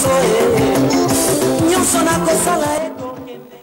nyonso nyonso nakosala ekokende.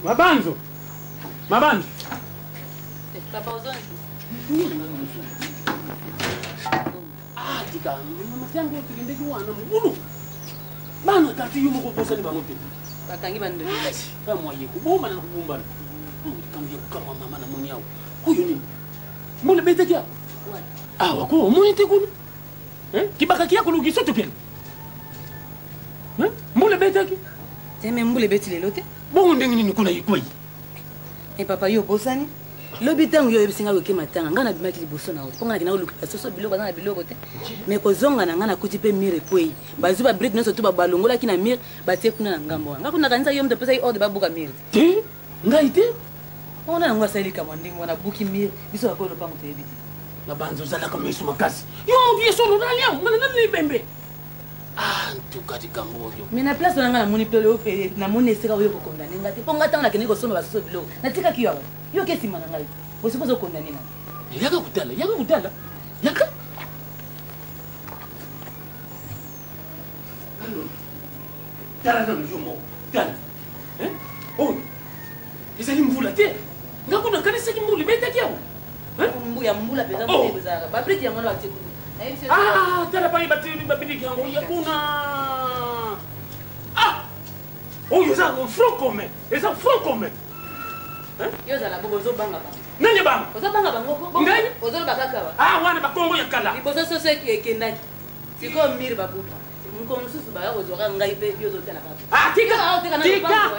Mabanzo! Mabanzo! Papa Ozonjo. Ah, tika, mamatangu tukinde kuwana mugulu. Bana kati yumo kuposa ni bangote. Batangi bande. Kama yeye kuboma na kubumbana. Kama yeye kama mama na moni yao. Huyo nini? Mbona bete kia? Ah, wako moni tekuni. Kibaka kia kulugiso tokeni. Mbona bete kia? Teme mbule beti lelote. Bongo ndenge nini kuna yikwai? Papa yo bosani. Lobi tangu yo ebisinga ko kematanga ngana bimaki liboso na oponga na luka soso biloko na biloko te. Mais ko zonga na ngana kuti pe mire kwei. Bazu ba brick noso to ba balongola kina mire batie kuna na ngambo. Ngakuna kanisa yo mtopesa yi order babuka mire. Te? Ngaite? Ona ngwa sali kama ndingo na buki mire biso akolo pango te ebiti. Mabanzo zala kama isu makasi. Yo mbiye solo nalia ngana nani bembe. Ah, ntukati kamboyo. Mina place na ngana moni pele ope na moni esika oyo ko kondane ngati ponga tanga keniko soma basoso biloko. Natika kiyo aba. Yo kesi mana ngai. Bosipozo kondane na. Yaka kutala, yaka kutala. Yaka. Allo. Tala na mjumo. Tala. Oh. Isali mvula te. Ngakuna kanisa kimuli beta kiao. Mbuya mbula peza mbele zaka. Babriki ya mwana batikuni. Ah, tala pa ibati babidi yango yakuna. Ah! Oh, yo za frokome. Eza frokome. Yo za la bobo zo banga ba. Nani banga? Ozo banga bango. Ngai? Ozo bakaka ba. Ah, wana bakongo ya kala. Ibozo soso ekendaki. Siko miri babuka. Mko msusu ba yo zo ngai pe yo zo tela ba. Ah,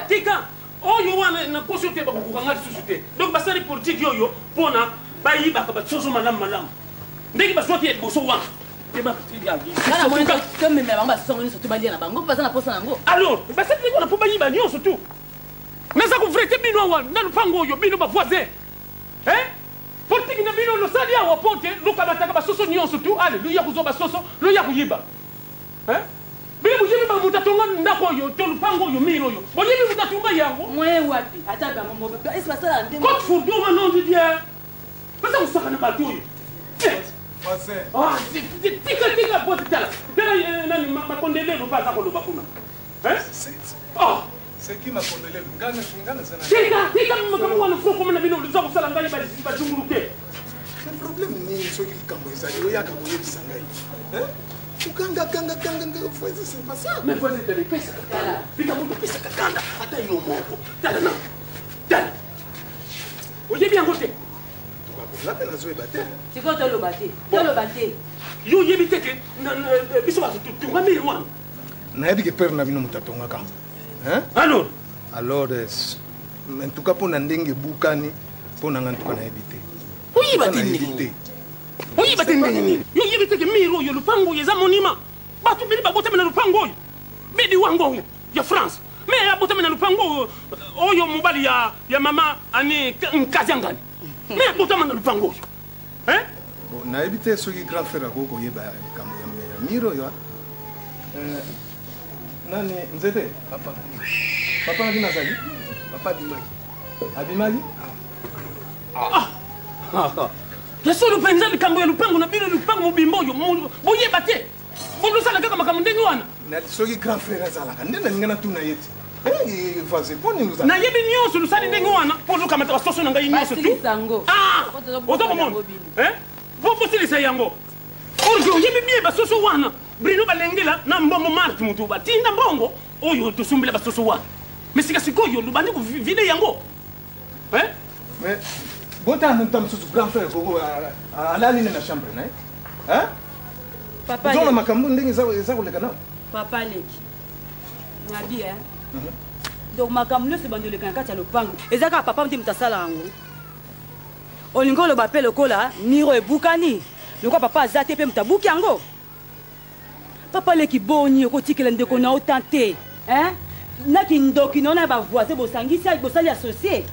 tika. Oh, yo wana na kosote ba kukanga susute. Donc basari politique yo pona bayi ba ka soso malam. Ndenge baswati ya boso wana. Eba tigaji. Kana moni to me me banga songo ni soto balia na bango pasa na posa nango. Alors, basari ni kona po bayi ba nyonso tu. Naza ku vrete bino wana na lupango yo bino ba voisin. Politique na bino lo sali ya wapote luka bataka basoso nyonso tu. Alléluia kuzoba soso, lo ya kuyiba. Bile mujibi ba mutatonga ndako yo to lupango yo miro yo. Boyebi mutatonga yango. Mwe wapi? Ata ba mo est pasala ndenge. Côte Fourdour ma nom de Dieu. Pasa usaka na bato yo. Voisin. Ah, tika bote tala. Tala nani makondele lo baza ko lo bakuna. Ah, c'est qui m'a condamné? Ngana sana. Tika makamu wana fro comme na bino lo zako sala ngai ba junguluke. Le problème ni soki kambo ezali oyaka koyebisa ngai. Ukanga voisin c'est pas ça. Mais voisin te pesa kala. Bika mundo pesa kakanda ata yo moko. Tala na. Tala. Oye bien côté. Là na zo ebate. Siko to lo bate. To lo bate. Yo yebi teke biso ba tu ngami wana. Na yebi ke père na bino mutatonga kambo. Alors en tout cas pour ndenge bukani pour nanga ntuka na yebi te. Oui batindi. Oui batindi. Yo yebi teke miro yo lupango yeza monima. Batu bili ba botema na lupango yo. Bidi wango ya France. Mais ya botema na lupango oyo mobali ya mama ani nkazangani. Mais botema na lupango yo. Bon na yebi te soki grand frère akoko yeba kambo ya miro yo. Nani nzete papa. Papa na binazali? Papa Abimaki. Abimaki? Ya solo penza likambo ya lupango na bino lupango mobimbo yo boye bate. Bono sala kaka makambo ndenge wana. soki grand frère azalaka nde nalinga natuna ye ti vase poni luza nayebi nyonso lusali ndenge wana mpo lukamata basoso na ngai nyonso ozokomona po bosilisa yango oyo oyebi bie basoso wana brino balengela na mbongo marte mutu batinda mbongo oyo tosumbela basoso wana mais sika sikoyo lubandi kuvide yango mais botana nta mosusu grand frère koko alali na chambre na ye ozona makambo ndenge eza koleka nao papa leki nabi donc makambo nyonso bandoleka na kati ya lopango eza kaka papa nde moto asala yango olingi oloba mpe lokola miro ebukani lokola papa aza te mpe moto abuki yango papa leki boni okotikela ndeko na yo tan te naki ndoki na yo na bavoisin bosali associe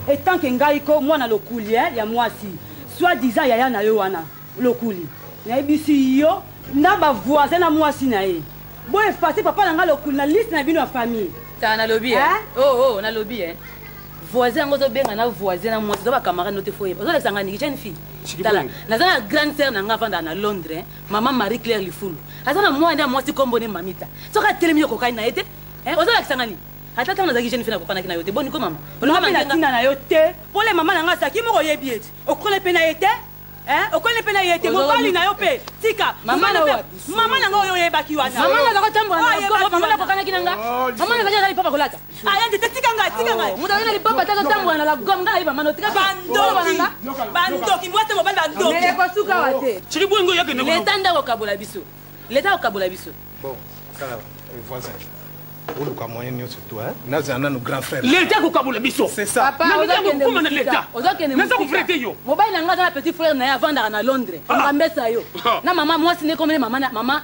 etant ke ngai ko mwana lokuli ya mwasi soit disant yaya na yo wana lokuli nayebisi yo na bavoisin na mwasi na ye bo efase papa na ngai lokuli na liste na bino ya famille ta nalobi nalobi voisin yango ozobenga na voisin na mwasi oza bacamarade no te fo yeba ozolekisanga niki jeune fille tala naza na grande sœur na ngai avanda na Londres mama Marie Claire Lifulu aza na mwana ya mwasi kombo ne mamita soki atelemi yo kokani na ye te ozolekisanga nini ata ntango nazalaki jeune fille nakokanaki na yo te boni ko mama natina na yo te mpo le mama na ngai asaki moko oyebi ete okole mpe na ye te okole mpe na ye te mobali na yo mpe tika mama na ngai oyo oyebaki wana mama nazaka tambola mama nakokanaki na nga mama nazaki aza lipapa kolata ayandi te tika ngai moto azali na lipapa taka tambola na lagom nga ayiba mano tika bandoki mwate mobali bandoki elekosuka wa te chiri bwengo yakende leta nda kokabola biso leta kokabola biso bon kala voisin oluka moyen nyonso to nazala nano grand frère leta kokabola biso c'est ça na leta naza kofrete yo mobali na ngai aza na petit frère na ye avandaka na Londres ngambesa yo na mama mwasi nde komene mama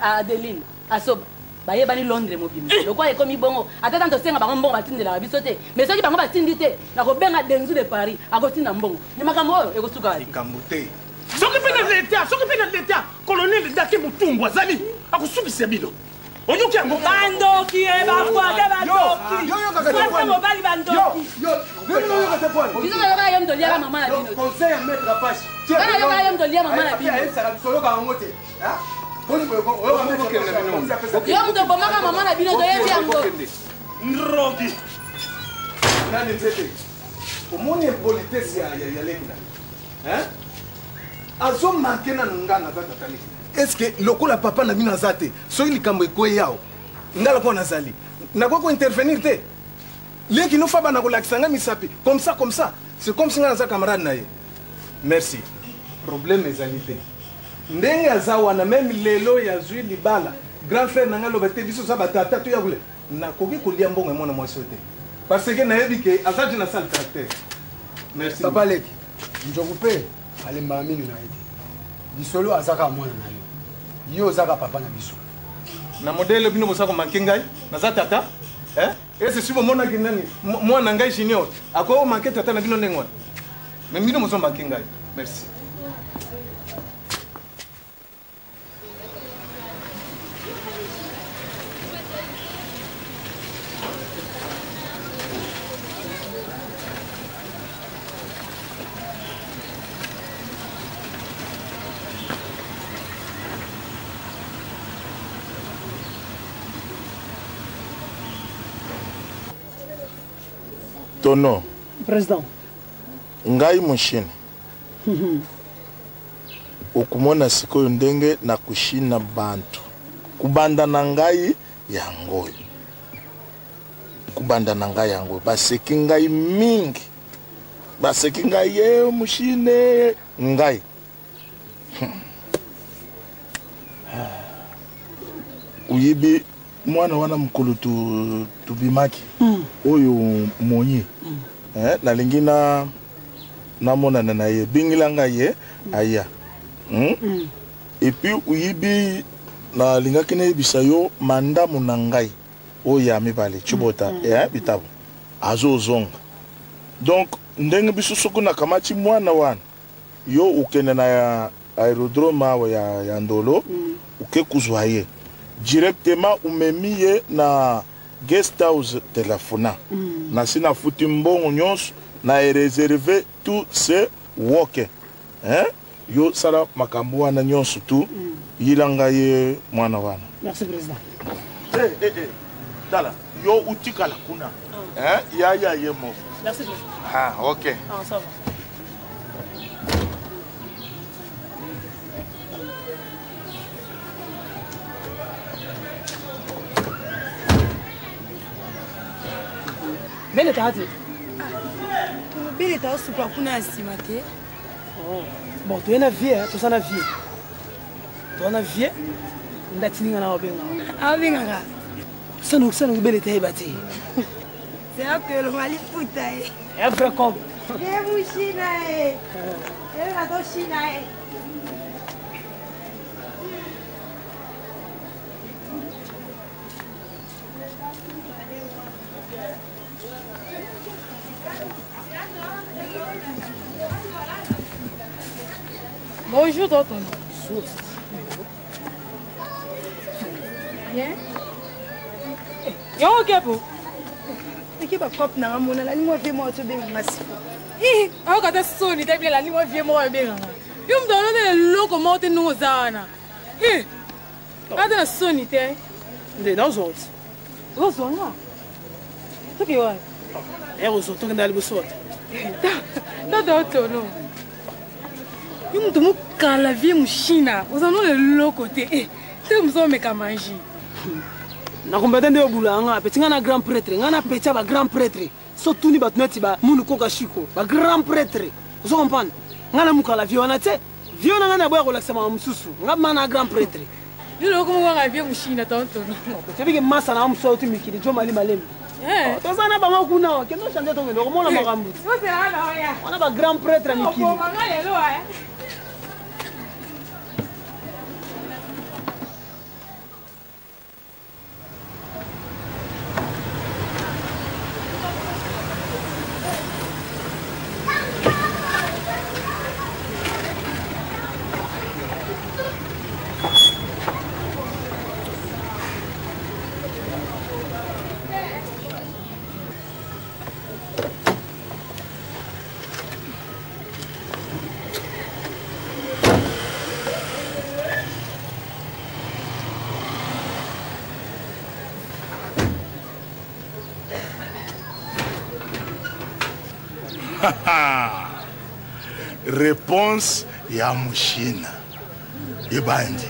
Adeline asoba bayebani Londres mobimba lokola ekomi bongo ata tanto tosenga bango mbongo batindelaka biso te mais soki bango batindi te nakobenga denzu de Paris akotinda mbongo ni makambo oyo ekosuka likambo te soki mpe na leta colonel dake mutumbu azali akosukisa bino oyoki yango bandoki bavoise bandoki mobali bandoki biso nayoka ye mtolia mama na bino conseil à mettre à page nayoka ye mtolia mama na bino yo moto bomaka mama na bino toyebi yango nrogi nani tete omoni impolitesse ya leki na azomanke na nungana aza tata leki est-ce que lokola papa na bino aza te soki likambo ekoyi yawo ngala mpo nazali nakoki kointervenir te leki nofa bana kolakisa nga misapi comme ça c'est comme si nga naza camarade na ye merci problème ezali te ndenge aza wana meme lelo yazwi libala grand frère na nga loba te biso za batata to yabule nakoki kolia mbongo ya mwana mwasi te parce que nayebi ke aza ti na sale caractère merci papa leki njoku mpe alembaka mingi na ye te lisolo azaka mwana na yo ozaka papa na biso na modele bino bosa komanke ngai naza tata ese si bomonaki nani mwana ngai junior akoki omanke tata na bino ndenge wana me bino bozomanke ngai merci Tono. Président. Ngai mushini. Okumona sikoyo ndenge na kushina bantu. Kubanda na ngai yangoyo. Kubanda na ngai yangoyo. Baseki ngai mingi. Baseki ngai ye mushine ngai. Uyibi mwana wana mkulu tubimaki oyo monyi nalingi namonana na ye bingilanga ye aya et puis uyibi nalingaki nayebisa yo mandamu na ngai oyo ya mibale chibota bitabo azozonga donc ndenge biso soki nakamati mwana wana yo ukende na aérodrome awa ya Ndolo uke kuzwa ye directement umemie na guest house telefona na sina futi mbongo nyonso na réserver tout ce woke yo sala makambo wana nyonso tu yilanga ye mwana wana. Merci président. Tala, yo utikala kuna. Ya ye mo. Merci président. Ah, OK. Ah, ça va. Bele tati. Bele ta supa kuna asima te. Bon, tu es na vie, tu es na vie. Tu es na vie. Ndatininga na obenga. Abenga. Sanu bele ta ebati. C'est là que le mali puta eh. É vrai comme. Mushina eh. La to China eh. Bonjour, tonton. Bien. Yo, ok, po. Qui va cop na mona la ni mo vie mo to be ngasi. Aho kata soni ta bila ni mo vie mo be nganga. Yo mdono ne loko mo te no zana. Ata na soni te. Nde na uzot. Uzona. Tu que wa? Uzot to ngenda libusot. Tá no. Yo mdomo kala vie mushina. Uzona le loko te. Te mzo me kamanji. Na kombete nde obulanga petinga na grand prêtre ngana pecha ba grand prêtre so tuni batneti ba munu koka shiko ba grand prêtre vous comprenez ngana mukala viona te viona ngana boya ko laksema msusu ngama na grand prêtre yilo ko ngwa ngavie mushina tonto te bige masa na mso tu mikili jo mali malemi to sana ba makuna ke no chanje to ngelo ko mona makambu so se ana ya ona ba grand prêtre mikili ko ngale lo Réponse ya mushina ibandi.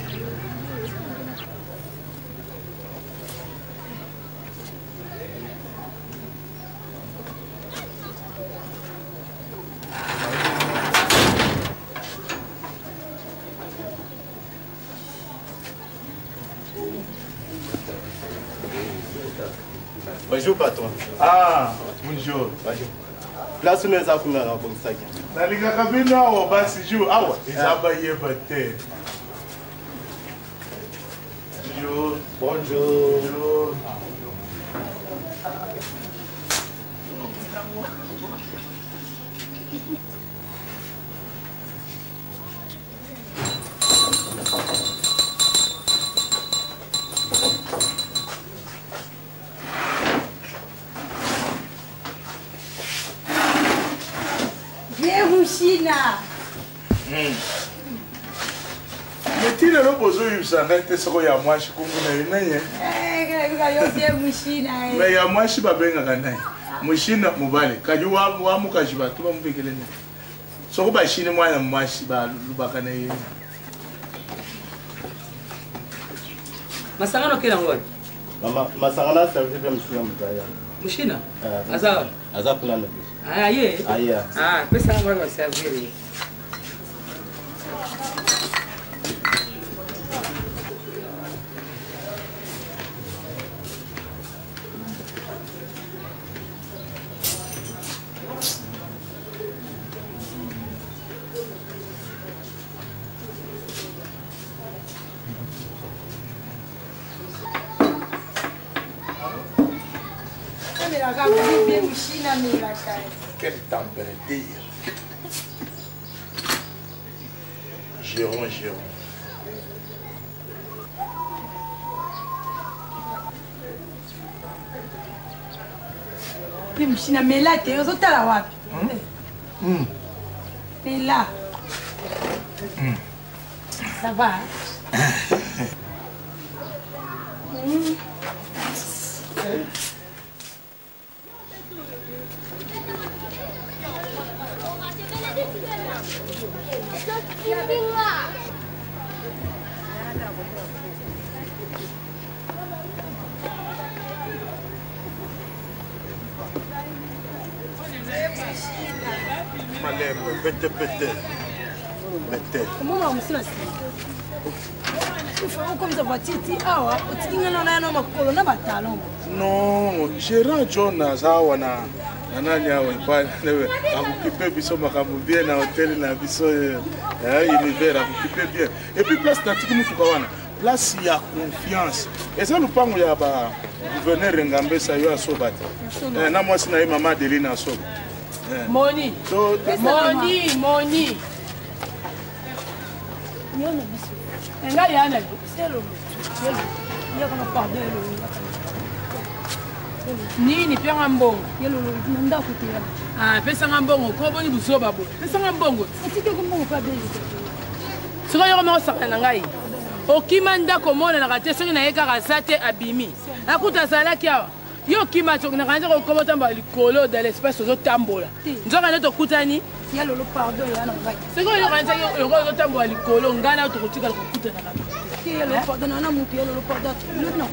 Bonjour patron. Ah, bonjour. Bonjour. Place nous a kuna na bon sac. Nalinga kabina awa basi juu awa izaba yeba te. Bonjour. Bonjour. China. Metile lo bozo yusanga te soko ya mwashi kunguna yenye. Kaya yote mushina. Me ya mwashi babenga kanai. Mushina mubale. Kaju wa mukaji batu ba mbekelene. Soko ba shine mwana mwashi ba lubakana yenye. Masangano kila ngoni. Mama masangana service msina mtaya. Mushina? Aza. Aza kuna na. Ah ye. Ah yeah. Ah, pesa ngoni wa service. Quelle température. Géron. Mchina mela te ozotala wapi? Mela. Ça va? Malem, bete. Comment on se laisse? Il faut comme ça voiture awa, tu dis non non ma colonne ba talon. Non, Gérard John azawana nani awe pa lewe akukipe biso makambo bien na hôtel na biso univers akukipe bien. Et puis place na tiki mutu kawana. Place ya confiance. Et ça lupango ya ba gouverneur Ngambe sayo asobata. Na mwasi na mama Adeline asoba. Moni. Moni. Yona biso. Nga yana yo. Selo. Ya kama pardon nini pia mbongo. Yelo nda kutira. Ah, pesa mbongo ko boni busoba bo. Pesa mbongo. Atike ko mbongo pa beli. Siko yo mo sakana ngai. Okima ndako mona na kate soki na yeka kasate abimi. Akuta salaki awa. Yo kima chok na kanza ko komota mba likolo dans l'espace ozo tambola. Nzoka na to kutani. Ya lolo pardon ya na ngai. Siko yo kanza yo ozo tambola likolo ngana to kutika ko kutana na. Ya lolo pardon na mutu ya lolo pardon.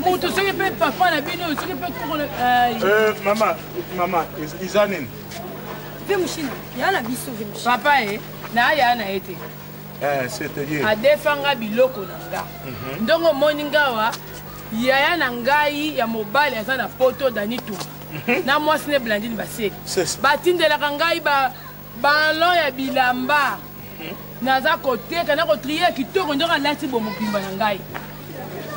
Mutu soki pe papa na bino soki pe ko Mama, izanin. Vemushina. Ya na biso vemushina. Papa na ya na ete. C'est-à-dire adefanga biloko nanga. Ndongo moninga wa yaya na ngai ya mobile aza na poto dani tu. Na mwasi ne Blandine baseki. Batindelaka ngai balon ya bilamba. Naza koteka na kotrier kitoko ndonga lati bomokimba na ngai.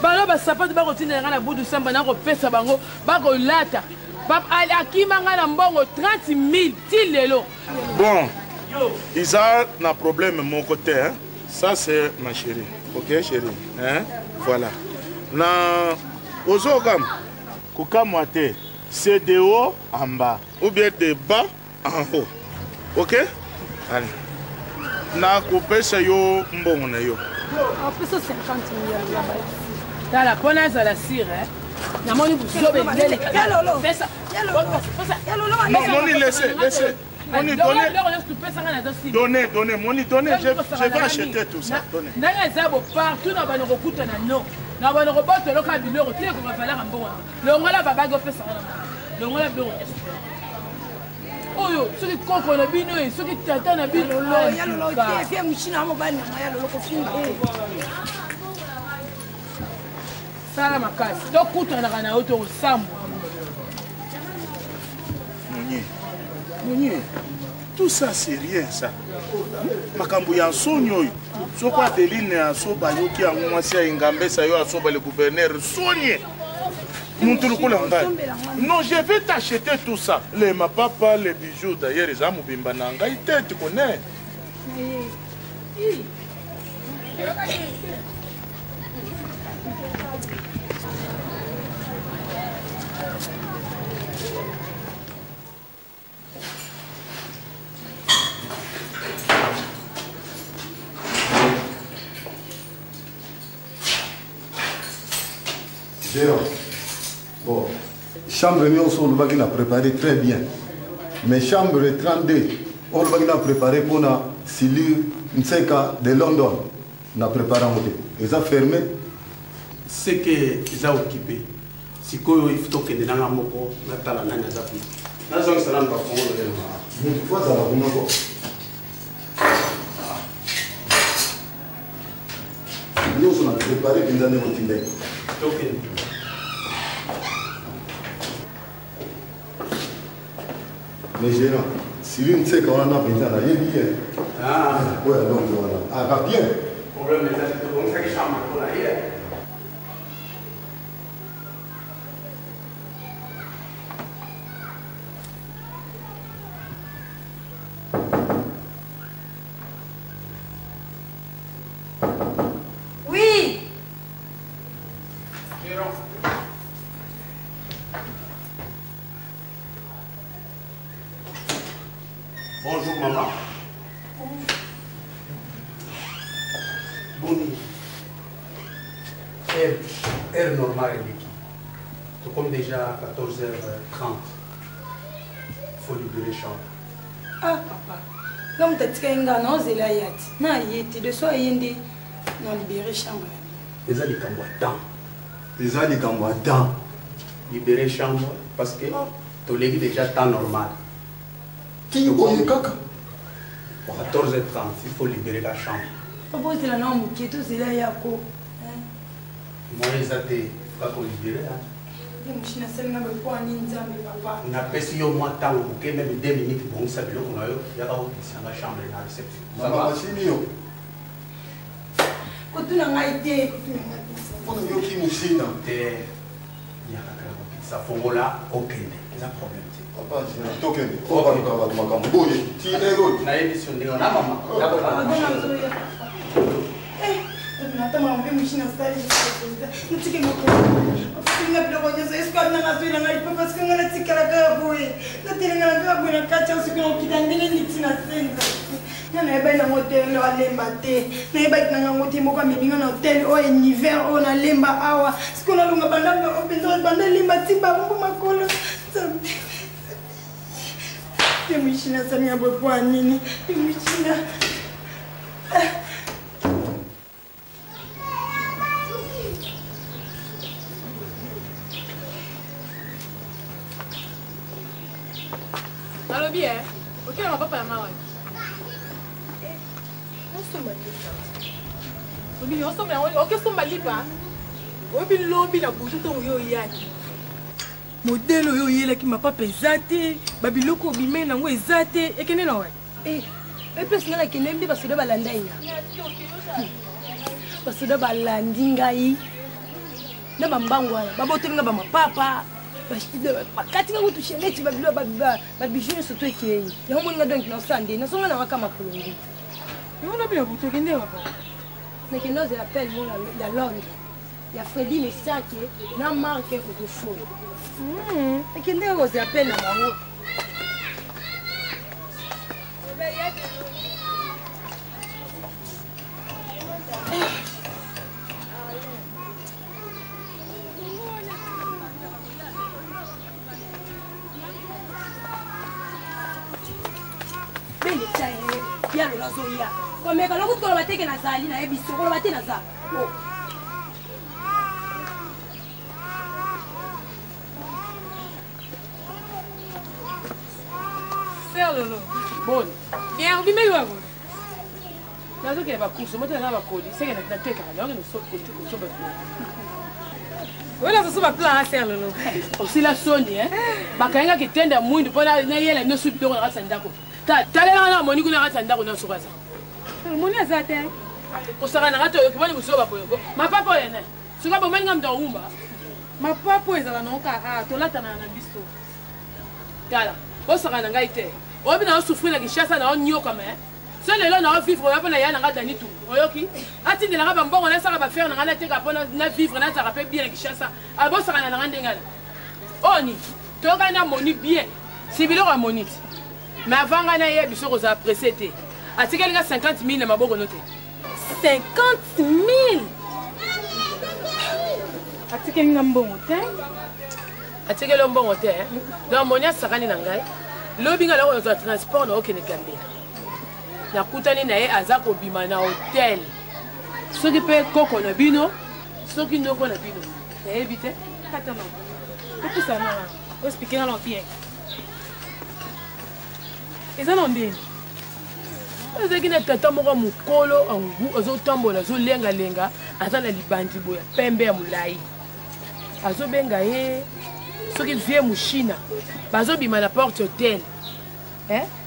Balo basapato bakotindelaka na budu samba na kopesa bango bakolata. Akima nga na mbongo 30 000 til lelo. Bon. Isa n'a problème de mon côté, hein? Ça c'est ma chérie, ok chérie, hein? Voilà. Na Ozogam, Kukamwate, c'est de haut en bas, ou bien de bas en haut, ok? Allez. Na coupé c'est yo mbongo na yo. En plus 50 millions là-bas. T'as la connaisse à la cire, hein? Na moni buzobe ndele. Yalolo. Pesa. Yalolo. Non, moni laissez. Moni, donnez, Moni, donnez, je vais acheter tout ça. Donnez. Partout dans le recoute, non. Dans le robot, le local du bureau, tu sais qu'on va faire un bon. Le voilà, va bague fait ça. Le voilà, bureau. Oh, ceux qui comprennent le bino et ceux qui t'attendent à bino. Il y a le lot qui est fait, Mouchina, mon bain, il y a le lot qui ça, la macasse. Donc, quand on a un auto au Sam. Moni, tout ça c'est rien ça. Makambu ya sonyo. Soko Adeline asoba yoki ya mwasi ya Ngambe sayo asoba le gouverneur sonye. Non, je vais t'acheter tout ça. Les ma papa, les bijoux d'ailleurs, les amis bimba nanga, tu connais. Gérard, bon, chambre Nyonso, on a préparé très bien. Mais chambre 32, on a préparé pour la Silu Nseka de London. On a préparé en côté. Ils ont fermé. C'est qu'ils ont occupé. Si il faut que les gens aient un peu de temps. Nous sommes en train de nous on a préparé une année motivée. Mais Gérard, si l'une sait qu'on a besoin d'aller bien. Ah, ouais, donc voilà. Ah, va bien. Le problème est que on fait chambre pour aller. Oui. Bonjour maman. Bonjour. heure normale l'équipe. C'est comme déjà à 14h30. Il faut libérer chambre. Ah, papa. Comme tu as dit que non, c'est là, il y a de soi, il y a libéré chambre. Les gens qui ont temps. Les gens qui ont temps. Libérer chambre parce que tu as déjà temps normal. Qui est caca? 14h30, il faut libérer la chambre. Papa, c'est là, non, qui est tout, c'est là, il y a quoi? Moi, ils ont été libérés. On a passé au moins de temps, même 2 minutes pour ça, il y a la chambre dans la réception. Maman, c'est mieux. Quand tu n'as été, ça faut là, ok, c'est un problème. Papa, c'est un token. On va nous faire un peu de tu es héros. On a émission de maman. Allô bien, ok, on va pas faire mal. modele oyo oyelaki mapapa eza te babiloko obimei nango eza te ekende na wana eplasi ngai nakende mbi basoda balanda nga basoda balandi ngai na bambango wana babotoli nga bamapapa bakati nga kutushe neti babiju nyonso to ekei yango moni nga donk nasande nasonga na waka makolongi yona bila butokende papa nakende oze appel mo ya Londres ya Fredi Mesake na marke photofone ekende oze appel na bango ya lola zoya komeka lokuti koloba teke nazali nayebiso koloba te naza Ser Lolo bon bien obimeli wako nazokela bakurso motela na bakoli seke natekaka yango nosokocoba oyo nazoso baplan a Ser Lolo osila soni bakayengaki tende mwindu mpo nayela nosu biloko na kati ya ndako talelanga na moni kuna kati ya ndako nasoka aza moni aza te osaka na kati oyoki boni mosuo baboyoko mapapa oyo ene soki abomani nga mutu aumba mapapa oyo ezala nango tolatana na biso tala osaka na ngai te oyebi na osouffrir na kishasa na onyokama so lelo na ovivre oyo mpo na ya na nga dani tu oyoki atindelanga bambongo nasaka bafere na nga nateka mpo na vivre nazaka mpe bien na kishasa abosaka na nga ndenge ana oni toyokani na moni bien si biloko ya moni te mais avant nga nayebi soki ozala presse te atikeli nga 50 000 na maboko no te 50 000 atikeli nga mbongo te atikeli mbongo te donc moni asakani na ngai lobi nga loko ozwa transport na okende gambela nakutani na ye aza kobima na hotel soki mpe koko na bino soki ndoko na bino nayebi te katama opusana ospike nga bien eza na ndeni ezalaki na tata moko mokolo angu azotambola azolengalenga aza na libandi boya pembe ya molai azobenga ye soki vie moshina bazobima na porte hotel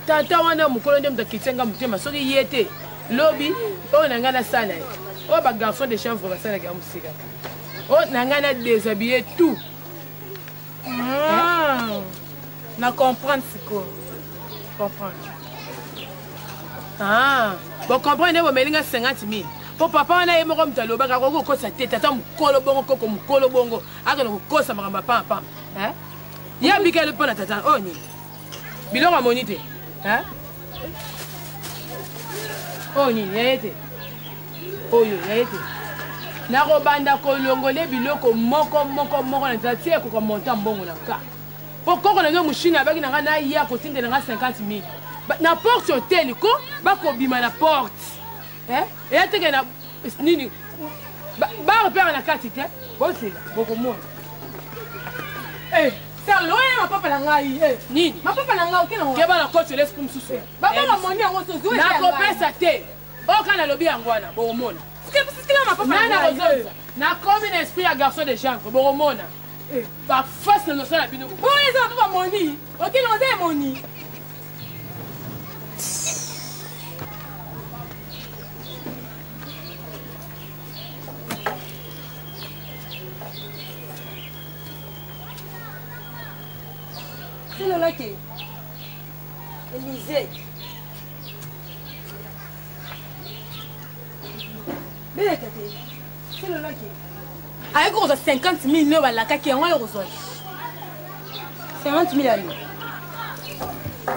tata wana mokolo nde moto akitianga motema soki ye te lobi oyo na ngai nasala ye oyo bagarçon de chanvre basalaka ya mosika oyo na ngai na déshabille tout na comprendre sikoyo comprendre bon comprendre bomelinga 50 000 po papa wana ye moko moto alobaka koki kokosa te tata mokolo bongo koko mokolo bongo akende kokosa makambo apampam ye abikeli mpo na tata oyo nini biloko amoni te oyo nini yaye te oyo yaye te nakobanda kolongole biloko moko na nzati ekokomonta mbongo na ka po koko na yo mushina abaki na nga na ya kotindela nga 50 000 na porte hotel ko bakobima na porte eya teke na nini barepere na kati te bozela bokomona Serlo, ma papa na ngai. Nini? Ma papa na ngai okena. Keba na coach l'esprit mususu. Baba na moni yango sozo. Na kopesa te. Oka na lobi yango wana, bomona. Sikila ma papa na ngai. Na komi na esprit ya garçon de chambre, bomona. Ba face na sala bino. Boye za papa moni. Okena oze moni. C'est le lac. Élisée. C'est le lac. Avec 50 000 euros à la caque, on va le recevoir. 50 000 euros.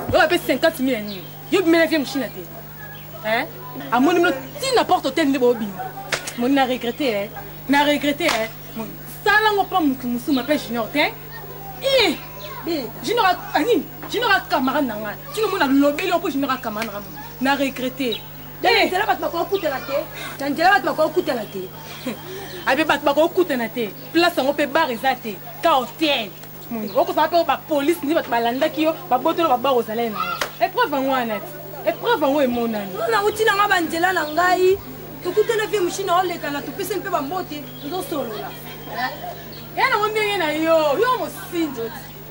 On va payer 50 000 euros. Je vais me faire une chine. Hein? À mon numéro, si n'importe hôtel de Bobby. Mon a regretté, n'a regretté. Ça, là, on prend mon sou, m'appelle Junior. Je n'aurai camarade nanga. Tu ne m'as lobé pour je n'aurai camarade n'a regretté. D'ailleurs, c'est là que tu vas coûter la tête. Tu vas coûter la tête. Avec tu vas coûter la tête. Place on peut barrer car hôtel. On peut appeler la police ni votre balanda qui va botter la barre aux alains. Épreuve en moi net. Épreuve en moi et mon ami. On a outil dans ma bandela nangai. Tu coûtes la vie machine en les canaux. Tu peux un peu bamboter. Tu dois solo là. Et on a dit na yo mo sinzo.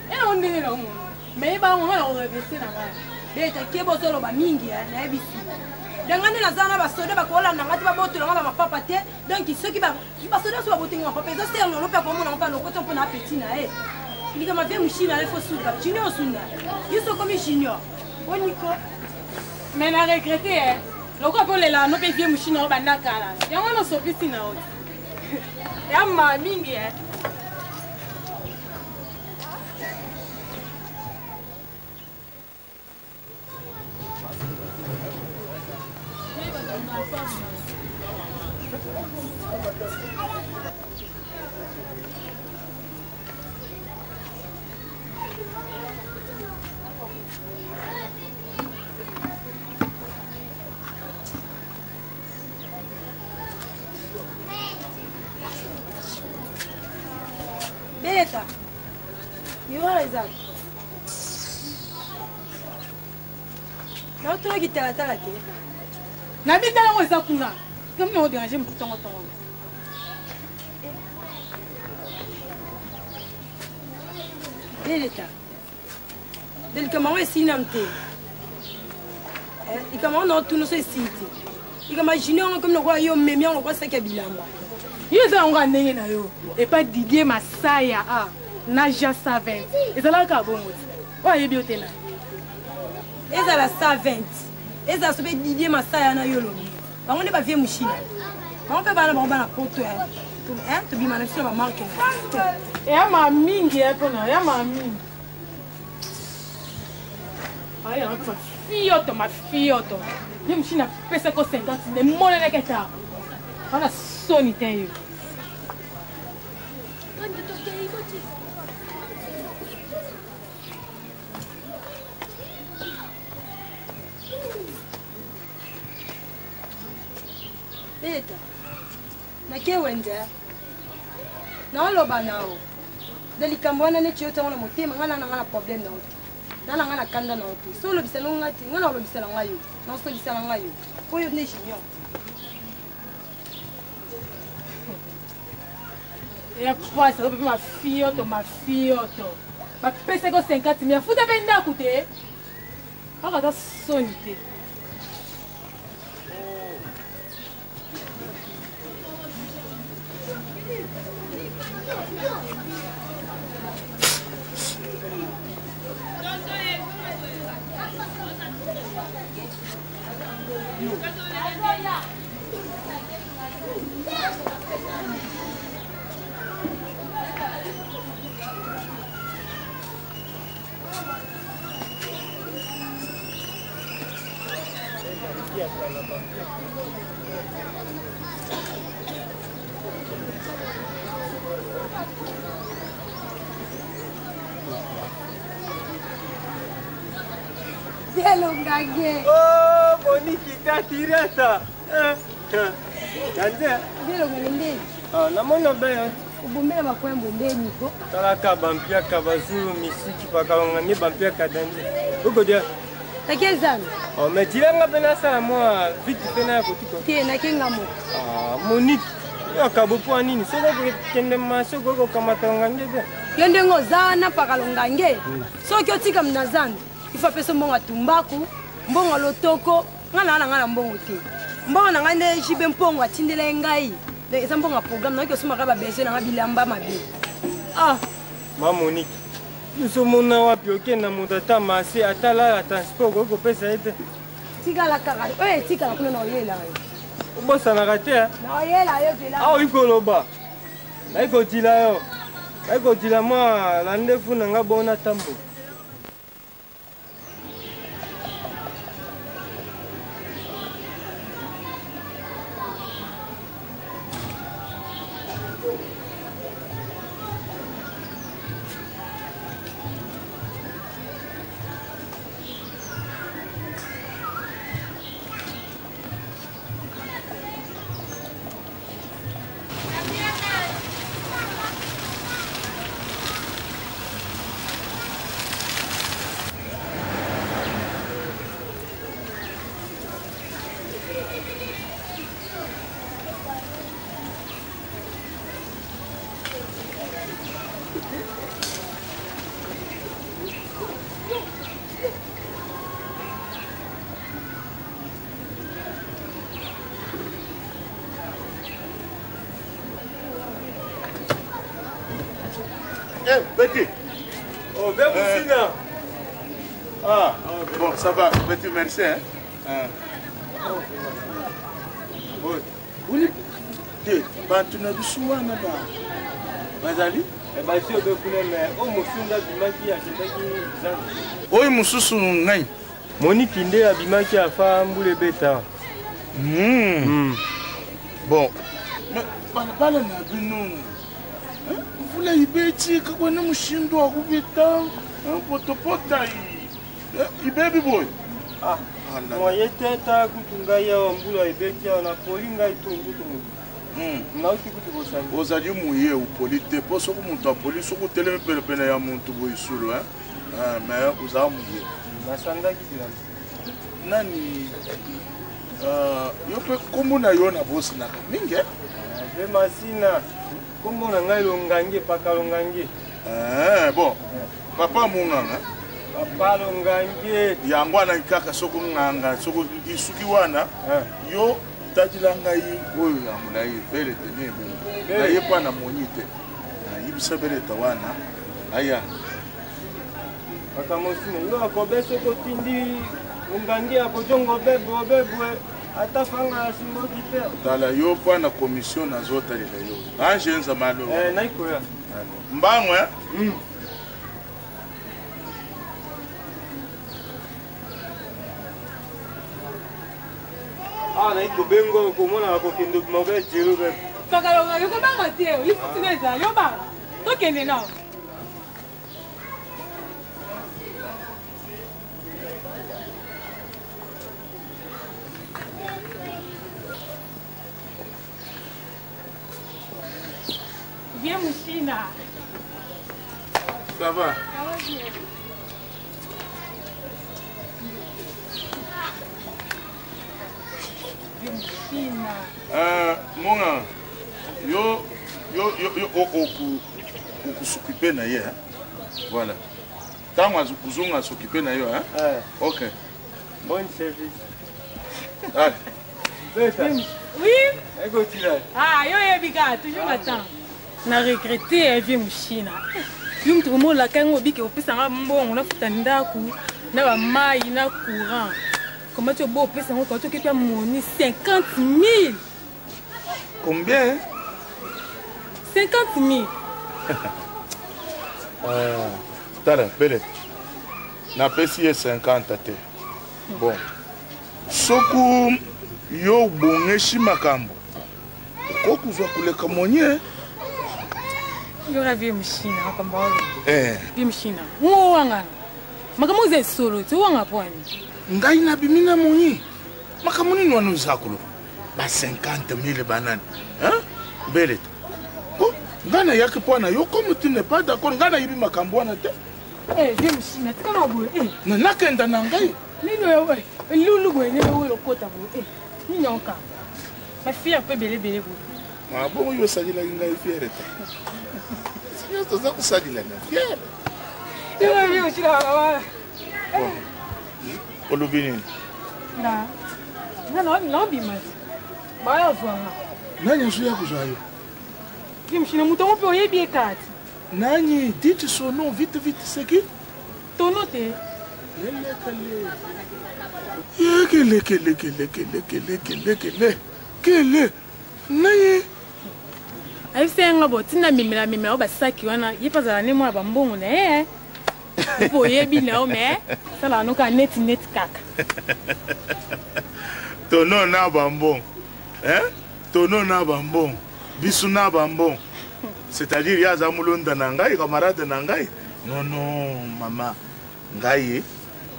Et on dit na mo. Mais ba on va reverser na nga. Beta kebo solo ba mingi na ebisi. Dangane na zana ba soda ba kola na ngati ba boto na ba papa te. Donc ceux qui ba soda so ba boto ngwa papa. Ça c'est on lo pe ko mo na pa no ko to na petit na eh. Ni kama vie mchina il faut souda. Junior suna. Yuso comme junior. Oniko. Mais na regretter eh. Loko po le la no pe vie mchina ba na kala. Yango no so pisi na o. Ya ma mingi eh. Beta, you are exact. Now to get la tala ke. Na bi tala ko za kuna. Comme nous déranger mon temps. Beta. Del comment est sinamte. Et comment on tout nous c'est cité. Et comme junior comme le royaume même on voit ça que bilamba. Yo za nga ndenge na yo. Et pas Didier Masaya ah. Naja Savent. Et ça là ka bongo. Wa yebi otena. Eza la Savent. Eza sobe Didier Masaya na yo lobi. Ba on ne pas vie machine. On peut pas na poto hein. To be managed by market. Et ya ma mingi e pona, ya ma mingi. Ai ya ma fioto. Ni machine pesa ko 50 de mona na keta. Ana soni tem yo. Beta. Na ke wende. Na loba nao. Delikambwana ne chiota ngona motema ngana ngana problem na oti. Na ngana kanda na oti. So lo bisela ngati ngana lo bisela ngayo. Na so bisela ngayo. Koyo ne shinyo. E kwa ça peut ma fioto. Ba pesa ko 50 000 futa benda kute. Aka ta sonite. Hello, Gage. Oh, Monique, t'as tiré ça. Hello, Gage. Ah, namona bien. Ubumela makoya mbondeni ko. Talaka bampia kabazulu misiki pakalonga ni bampia kadandi. Uko dia. Takezana. Oh, mais dilanga pena ça moi vite pena ko tiko. Tie na kenga mo. Ah, Monique. Yo kabupo nini? Soko kende masoko ko kamatonga ngebe. Yende ngozana pakalonga nge. Soki otika mnazana. Ifa pesa mbonga tumbaku, mbonga lotoko, ngana mbongo te. Mbonga na ngane jibe mpongo atindela ngai. De esa mbonga programme na ko suma ka ba bese na bilamba mabe. Ah, Ma Monique. Nous sommes wapi okenda mutata masi atala transport ko pesa ete. Tika la kara. Eh, tika la kuna na yela. Bosa na rate. Na yela yo de la. Ah, iko loba. Na iko tila yo. Na iko tila moi la ndefu na nga bona tambo. Petit. Oh, bien Moussina. Ah, bon, ça va. Petit, merci. Hein? Bon. Oui. Bantu na biso wana ba. Bazali? Eh ben si obekuna mais o Moussina bimaki akendaki zangi. Oyi mususu ngai. Monique nde abimaki afa mbule beta. Bon. Mais bana na bino. Vula ibeti kakwana mushindo akubita potopota ibebi boy. Ah, moye teta kutunga ya mbula ibeti na polinga itungutu mu. Na utikuti bosani. Ozali muye upolite poso ku muntu apoli soko teleme pelepene ya muntu boisulu hein. Mais uza muye. Masanda kidira. Nani yo pe komuna yo na boss na mingi. Be masina. Comment on a longangi paka longangi? Bon. Papa munganga. Papa longangi. Yango na kaka soko nganga soko isuki wana. Yo tajilanga yi oyo ya mulai bele tene. Na yepa na monite. Na yibisa bele tawana. Aya. Paka mosina yo akobe soko tindi longangi akojongo bebwe. Atafanga simbo kipe. Tala yo pa na commission na zota lila yo. Anje nza malo. Naikoya. Mbangwe. Ah, naiko bengo komona ko kendo mabe jero be. Pakalonga yo kobanga te, yo futineza yo ba. Tokende na. Bien Moussina. Ça va? Ça va bien. Bien Moussina. Monga. Yo s'occuper na ye. Voilà. Tango azukuzunga s'occuper na yo hein? OK. Bon service. Allez. Oui? Ego tila. Ah, yo yebika toujours attends. Na regretter vie Moussina. Yo mtu mo la kango biki opesa nga mbongo na futa ndaku na ba mai na courant. Comment tu beau opesa ngo quand tu kipia moni 50 000. Combien? 50 000. Tala, bele. Na pesi 50 te. Bon. Soku yo bongeshi makambo. Kokuzwa kuleka monye Yora vie machine akamba. Vie machine. Wanga. Makamuze solo, tu wanga pwani. Ngai na bimina monyi. Makamuni nwana uzakulu. Ba 50,000 bananes. Hein? Belet. Oh, ngana yaki pwana yo comme tu n'es pas d'accord ngana yibi makambwana te. Vie machine, tu kana bo. Na nakenda na ngai. Nino yo we. Lulu go ne we lokota bo. Nino nka. Ma fille un peu belé bo. Ma bon yo salila ngai fiere te. Sio toza kusalila na fiere. Yora vie machine akamba. Olubini. Não, Bimas. Vai ao João. Nani azuia kuzayo? Vimshina mutomo pe oye bie kat. Nani, dites son nom vite c'est qui? Ton nom te. Kele. Nani? Ai senga botina mimela o basaki wana yipaza ne mo abambongo ne po yebi na o me sala no ka net kaka. Tono na bambon. Hein? Tono na bambon. Bisu na bambon. C'est-à-dire ya za mulonda na ngai camarade na ngai. Non maman. Ngai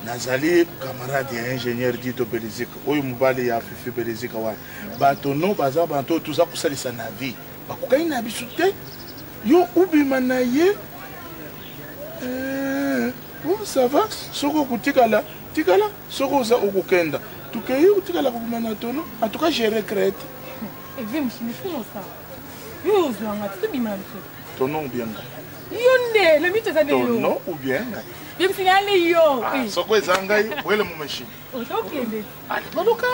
nazali camarade ya ingénieur Dito Belizika. Oyo mubali ya Fifi Belizika wa. Ba tono baza banto tuza kusalisa na vie. Bakukai na bisu te. Yo ubima na ye. Oh, ça va? Soko kutikala. Tikala soko za okukenda. Tukei utikala kubimana tono. En tout cas, je regrette. Et vim chini comment ça? Yo zwanga tu bimana so. Tono ou bien? Yonde, le mito za de yo. Tono ou bien? Vim chini ale yo. Soko ezangai, wele mu machine. O tokende. Ali baluka.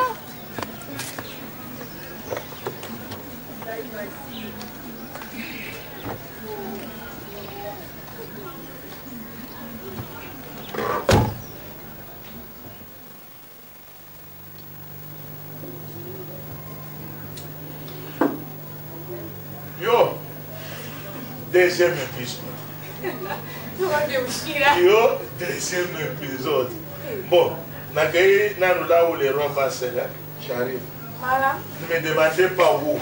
Yo, deuxième épisode. Yo, deuxième épisode. Bon, Nakaï, là où les rois passent, j'arrive. Voilà. Ne me demandez pas où.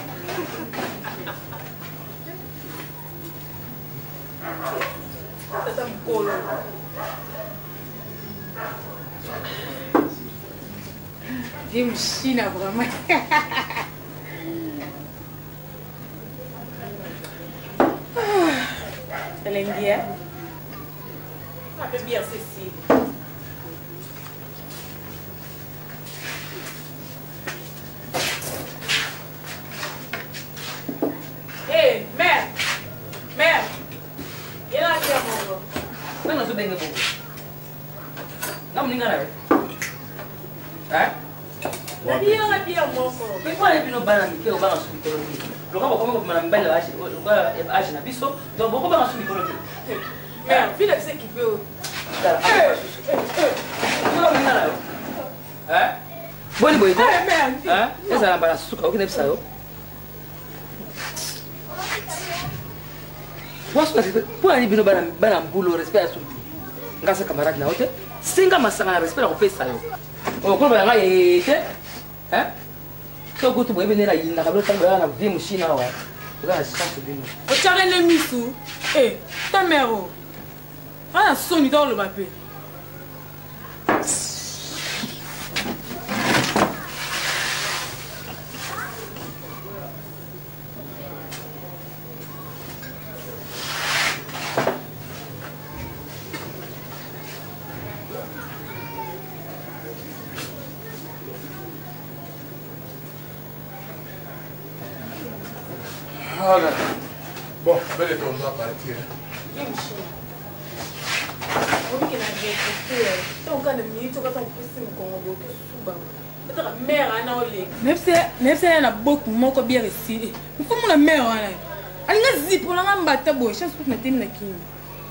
Viens China vraiment. Elengi, hein? Un peu bien, Cécile. Hé, mère! Mère! Il est là, il est là, non, je vais vous. Non, je vais vous. Hein? Bien, mon mais quoi, les pinots bananes qui ont balancé sur le micro? Le gars, comment vous m'avez balancé le gars est à Genabiso, donc beaucoup balancé sur le micro. Mère, fille, c'est qui peut. Hein? Bon, boy, quoi? Hein? C'est ça, la balance, sucre, ok, ça, yo. Pour aller bien au boulot, respect à son. Grâce à camarade là, ok? 5 ans, ça respect à au pays, ça, yo. Oh, comment on va y aller? Hein? Tu as goûté pour venir là, il n'a pas le temps de la vie, machine, là, ouais. Regarde, je chante bien. Au tcharen le missou. Eh, ta mère, oh. Ah, sonne dans le papier. Voilà. Bon, belle on doit partir. Même si elle a beaucoup de bien ici. Il faut que la mère elle a zip pour la mbata boy. Je pense que tu n'as pas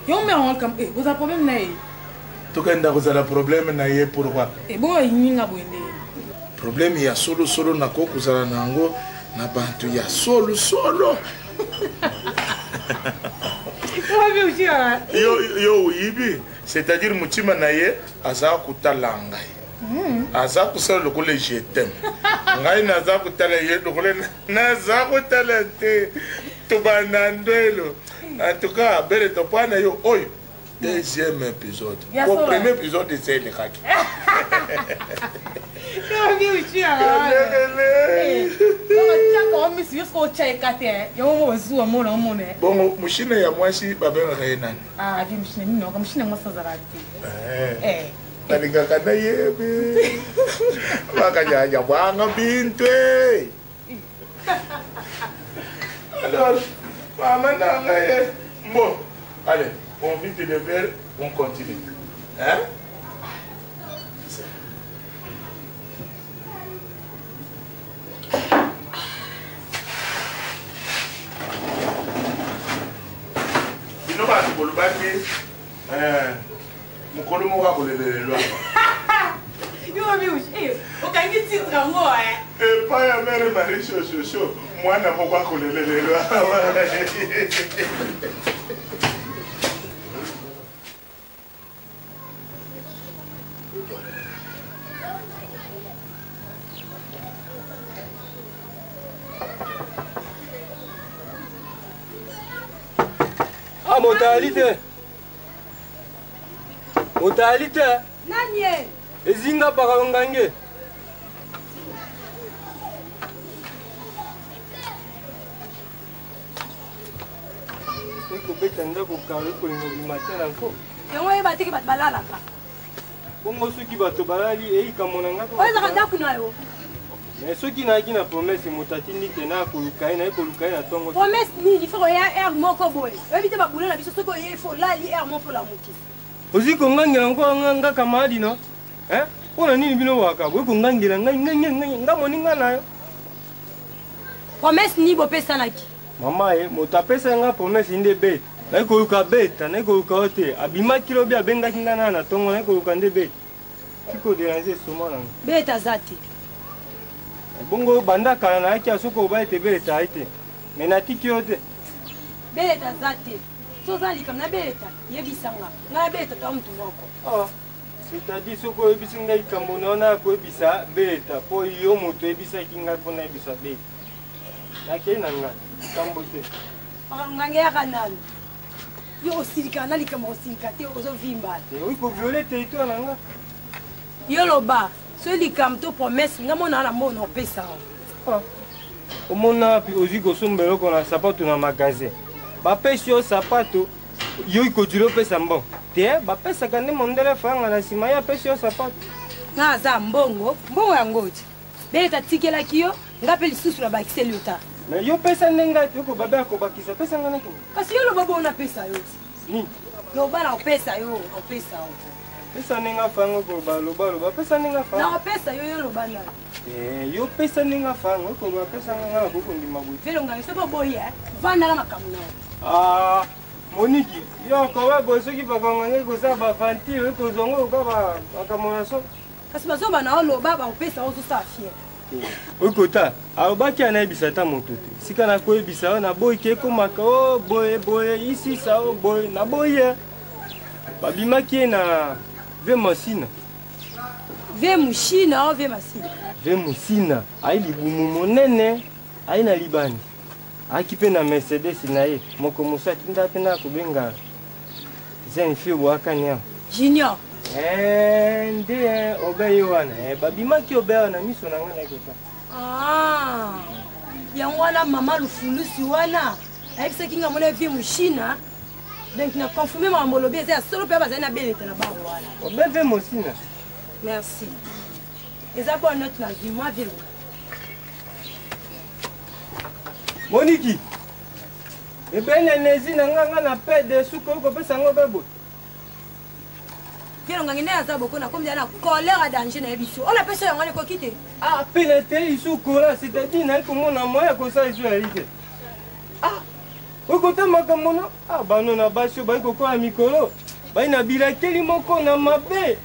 de mère comme vous avez problème là. Tu as un problème na ye pourquoi? Et bon, il n'y a pas de problème. Il y a solo na ko kuzala nango na bantu ya solo. Yo yibi, c'est-à-dire mutima na ye aza kutala ngai. Aza kusala lokole je t'aime. Ngai naza kutala ye lokole naza kutala te to banandelo. En tout cas, belle topana yo oyo. Deuxième épisode. Au premier épisode de c'est le kaki. Bon, mushina ya mwasi babena kayenani. Ah, vi mushina nini waka mushina mwasa zarati. Talinga kana yebe. Makanya ya bwanga bintwe. Alors, maman nangaye. Bon, allez, on vite le verre, on continue. Hein? Bino ba kolobaki mukolo mo ka kolelelwa. Yo mi ushi, ukangi titra ngo Pa ya mere mari shosho, mwana mo ka kolelelwa. Ah, mortalité. Mortalité. Nani? Ezinga pakalongange. Eko beta ndako karo ko ingo matela ko. Yango yeba tiki bat balala ka. Bongo soki bato balali eika monanga ko. Oza kandaku nayo. Mais soki na ki na promesse motati ni tena ko lukai na ko lukai na tongo. Promesse ni il faut ya moko boy. Ebite ba bulana biso soko ye faut la li moko la muti. Ozi ko ngangela ngo nganga kamali no. Pona nini bino waka we ko ngangela nga moninga nayo. Promesse ni bo pesa naki. Mama motapesa nga promesse inde bete. Na ko luka beta na ko luka ote abima kilo bia benga kingana na tongo na ko luka nde bete. Kiko déranger soma na. Beta zati. Bongo banda kala na yaki asoko ba ete beta ite. Menatiki yote. Beta zati. Soza likam na beta yebisanga. Na beta to mtu moko. C'est-à-dire soko yebisinga ikambo na ko ebisa beta po yo moto ebisa kinga ko na ebisa beta. Na kena nga kambo te. Ngange ya kanani. Yo osirika na likam osirika te ozo vimba. Oui ko violer territoire na nga. Yo loba. So likam to promesse nga mona na mona pesa. Omona pi oziko sombelo kona sapato na magasin. Ba pesi yo sapato yo iko dilo pesa mbon. Te ba pesa kande mondele fanga na sima ya pesi yo sapato. Na za mbongo ya ngoti. Beta tikela kiyo ngape lisusu na bakiseli uta. Mais yo pesa nenga yoko baba ko bakisa pesa ngana ko. Kasi yo loba bona pesa yo. Ni. Loba na pesa yo, pesa yo. Pesa nenga fanga ko ba loba pesa nenga fanga. Na pesa yo loba na. Yo pesa nenga fanga ko ba pesa ngana ko ko ndima bu. Velo ngani so boye, vanda na makamuna. Moniki, yo ko wa boso ki ba ngane ko sa ba fanti ko zongo ko ba makamuna so. Kasi bazoba na loba ba pesa ozo sa fier. Okota, alobaki anayebisa ta moto te. Sika na koyebisa na boy ke komaka boye ici ça boy na boye. Babimaki na ve masina. Ve mushina o ve masina. Ve musina, ai libumu monene, ai na libani. Akipe na Mercedes na ye, moko musa tinda pena kubenga. Zen fi wakanya. Junior. Ndiye obeyo wana. Babimaki obeyo na miso na ngana kota. Yango wana mama lufulusi wana. Ayebisa kinga mona vie mushina. Donc na confirmer mambo lobi eza solo pe bazana beleta na bango wana. Obeve mosina. Merci. Eza bonne note na vie moi vile. Moniki. Ebene nezi na nganga na pede suko ko pesa ngo bebo. Vile ngangine aza boko na comme na colère danger na ebiso. On a pesa yango ne ko kite. Pele te isuko là, c'est-à-dire na ko mona moya ko sa isu alite. Okota makamona bano na basho ba ko kwa mikolo. Ba ina bilakeli moko na mabe.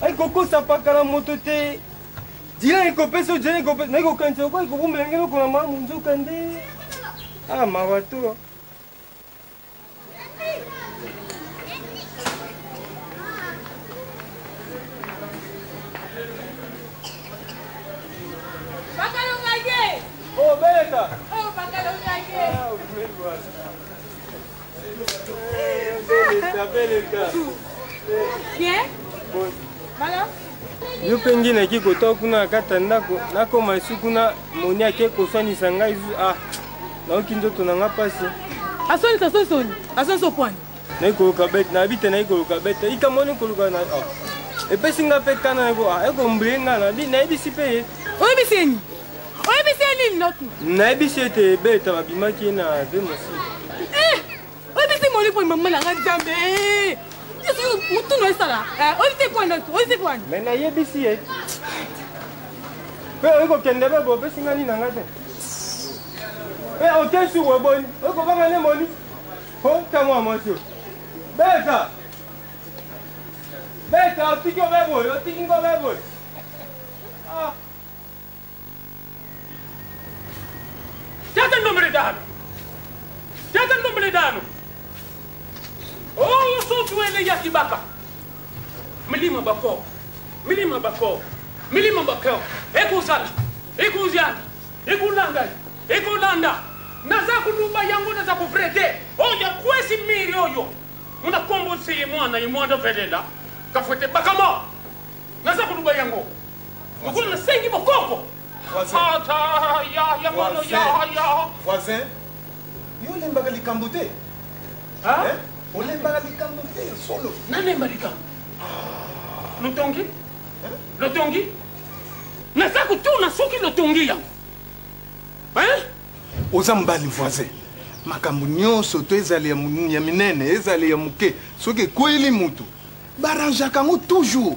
Ai koko sapakala moto te. Dila ko peso jene ko na ko kancho ko bumbelenge ko na mamu nzoka nde. Mawato. Bakalongage. Oh beta. Oh bakalongage. Bien. Voilà. Yo pengi na ki koto kuna kata ndako nakoma esu kuna moni ake koswanisa ngai ah naoki nzoto na nga pasi asonisa opwani naikoluka bete nabite naikoluka bete ikamoni koluka na epesi nga mpe tana ekombrie nga nayebisi mpe ye oyebisi ye nini notu nayebisi ete ebeta babimaki ye na ve mosi oyebisi moni mpo mama na nga nzambe mutuno esala oyebisi pwani me nayebisi ye mpe oyekokende bebo opesi nga nini na nga te mpe ote sur oboni oyekobanga ne moni po ntango ya mwasi o beta otiki obeboye otiki ngo obeboye Tata nombre dano. Oh, so tuele ya kibaka. Milima bako. Ekuzala. Ekulanda. Naza kulumba yangu naza kufrete. Oja kwesi miri oyo. Una kombo si mwana imwanda velela. Kafwete bakama. Naza kulumba yangu. Mukulu na sengi bokoko. Voisin, yo lembaka likambo te. Olembaka likambo te solo. Nalemba likambo. Lotongi? Naza kutuna soki lotongi yango. Oza mbali voisin. Makambo nyonso to ezali ya minene, ezali ya muke. Soki ekweli mutu. Baranjaka ngo toujours.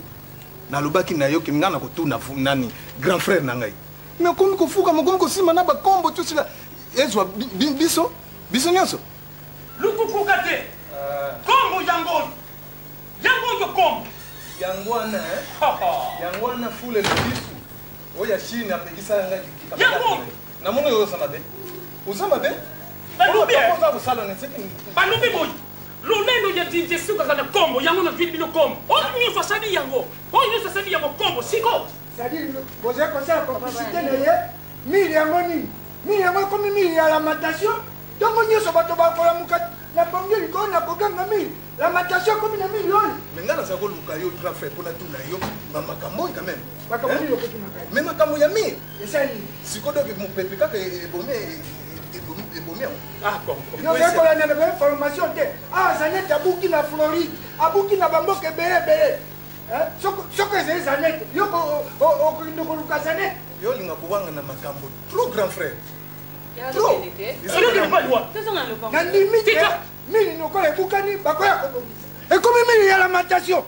Nalobaki na yo kinga na kotuna nani grand frère na ngai. Mais komi kofuka mokomi kosima na bakombo tout cela ezwa biso nyonso lukukuka te kombo yango kombo yango wana fule libisu oya chine apekisa ngai yango na mono yo osama te balubi boyi lolendo ya dinje suka kana kombo yango na vile bino kombo oyo fasadi yango kombo siko. C'est-à-dire, vous avez conseillé la complicité, mille yango nini? Mille yango comme mille ya lamentation. Donc on y est sur bateau bakola mukat la bonne liko na koganga mille. Lamentation comme na mille yon. Mais ngana za ko luka yo grand frère pour la tuna yo mama kambo quand même. Makambo yo ko tuna kai. Mais makambo ya mille. Esali. Sikodo ke mon peuple ka ebomé. Ah bon. Yo ko la na formation te. Ah ça n'est abuki na Floride, abuki na bamboke bere. Soko ezali zanete yoko okoluka zanete yo linga kowanga na makambo trop grand frère na limite mini lokola ebukani bakoya kobongisa ekomi mini ya lamentation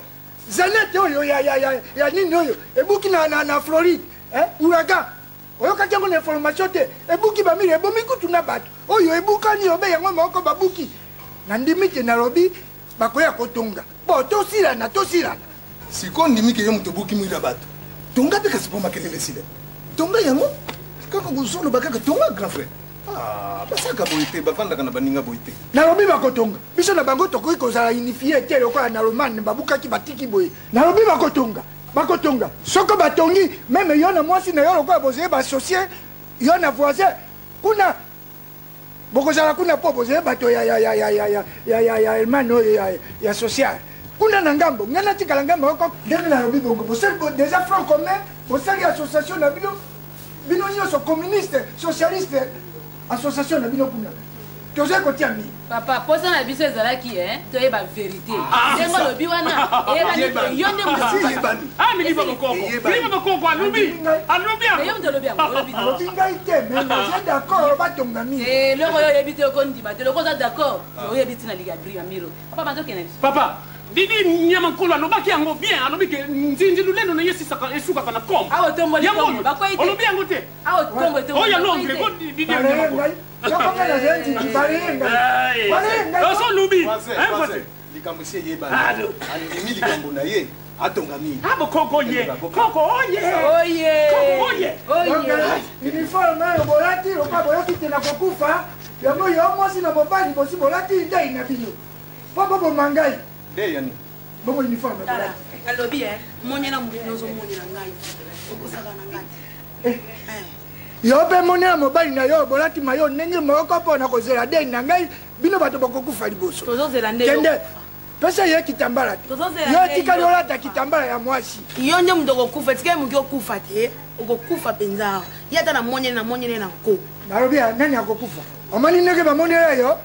zanete oyo ya nini oyo ebuki na Floride ouragan oyokaki yango na information te ebuki bamili ebomi kutu na bato oyo ebukani obe yango moko babuki na ndimite nalobi bakoya kotonga bo tosilana siko ndimike yo muto buki mwira bato tonga pe kasi poma kelele sile tonga yango kaka kuzolo bakaka tonga grand frère basaka boite bavanda kana baninga boite nalobi bakotonga biso na bango tokoki kozala unifie te lokola na romane babukaki batiki boye nalobi bakotonga soko batongi meme yo na mwasi na yo lokola bozeye baassocie yo na voisin kuna bokozala kuna po bozeye bato ya elmane oyo ya social kuna na ngambo ngana tikala ngambo oko ndenge nalobi bongo bosali déjà front commun bosali association na bino nyonso communiste socialiste association na bino kuna toza kotia mi papa posa na biso ezalaki toyeba vérité ndenge olobi wana eyebani yo nde milima bakoko alobi ngai te mais naza d'accord batonga mi eloko oyo oyebi te okondima te loko oza d'accord oyebi ntina ligabri ya miro papa bazokende biso papa Didi nyama nkolo alobaki yango bien alobiki nzinzi lulendo na yesi saka esuka kana kom awo tombo likombo bakoite olobi yango te awo tombo te oya londre ko didi yango soko na zenzi barenga oso lubi voisin likambo sie yeba andimi likambo na ye atonga mi koko oye uniforme oyo bolati oka boyoki te na kokufa yango yo mwasi na mobali bosi bolati ndei na bino po boboma ngai yani bobo uniforme tala alobi monyela mutu ozomonela ngai okosaka na ngai yo mpe monela mobali na yo bolati mayo ndenge moko mpona kozela dei na ngai bino bato bakokufa liboso tozozela nde kende pesa ye kitambala te yo tikali olata kitambala ya mwasi yo nde mutu okokufa tikali moki okufa te okokufa mpenza ye ata na monyene na nko nalobi nani akokufa omoni ndenge bamonela yo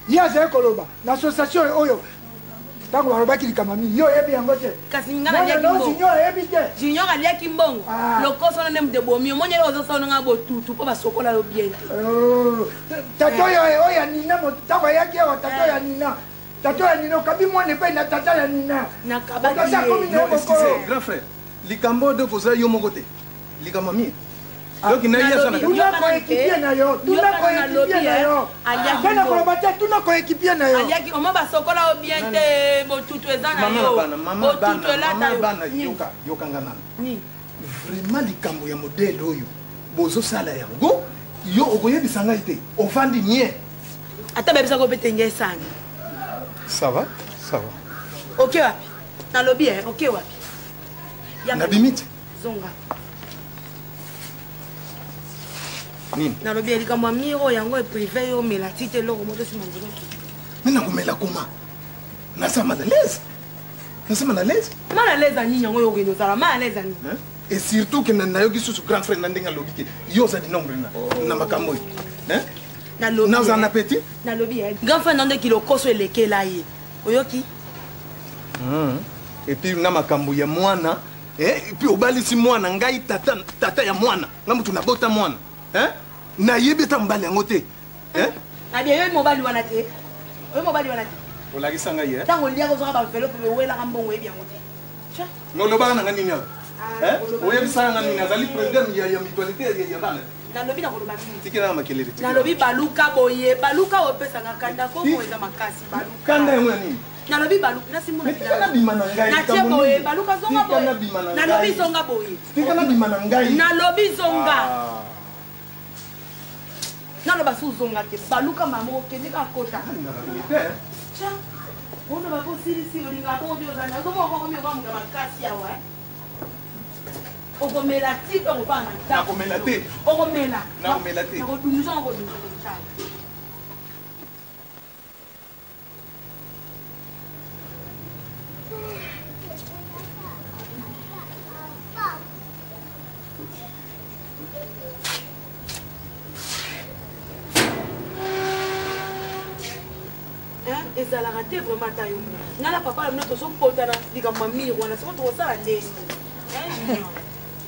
ye azali koloba na association oyo ntango balobaki likama mingi yo oyebi yango te kasi junior oyebi te junior aliaki mbongo lokoso nde mutu ebomi omonyele ozosononga botutu mpo basokola yo bien te tata oyo ya nina ntango ayaki awa tata ya nina okabi mwana epai na tata ya nina grand frère likambo de koza yo moko te likambo mie yoki na yesa na tunakoekipie na yo kena koloba te tunakoekipie na yo aliaki oma basokola yo bien te botutu eza na yo botutu elata yo yokanga nano vraiment likambo ya modele oyo bozosala yango yo okoyebisa ngai te ovandi nie ata bebisaka opete nge esani ça va oke wapi nalobi oke wapi nabimiti zonga nini nalobi likambo ya miro yango eprive yo omela ti te eloko moto nsima nzoloki mi nakomela koma naza mal à l'aise anini yango oyo okende ozala mal à l'aise anini et surtout ke nayoki susu grand frère na ndenge alobi ke yo ozali nombre na makambo oyo naza na petit nalobi grand frère nandeki lokoso elekela ye oyoki epuis na makambo ya mwana epuis obalisi mwana ngai tata ya mwana nga mutu nabota mwana nayebi ata mobali yango te nabia yo mobali wana te olakisa ngai ntango oliaka ozoka bavelo mpe bewelaka mbongo oyebi yango te nolobaka na nga nini awa oyebisaka nga nini azali président ya mutualité ya bana nalobi na koloba tikela makelele nalobi baluka boye baluka opesanga kanda komo eza makasi baluka kanda yango ya nini nalobi baluka nasimona tikala bima na ngai natie boye baluka zonga boye nalobi zonga boye tikala bima na ngai nalobi zonga naloba su zonga te baluka mamo okende kakota ono baposilisili olingaka bongo biozani ozomokokomiokamuka makasi awa okomela ti pe okopanga nakomela te okomela nakomela te nakodumisa okodumisa kotala ezalaka te vraiment ta yo nga na papa na bino tozokotana likambo ya mire wana soko tokosala ndenge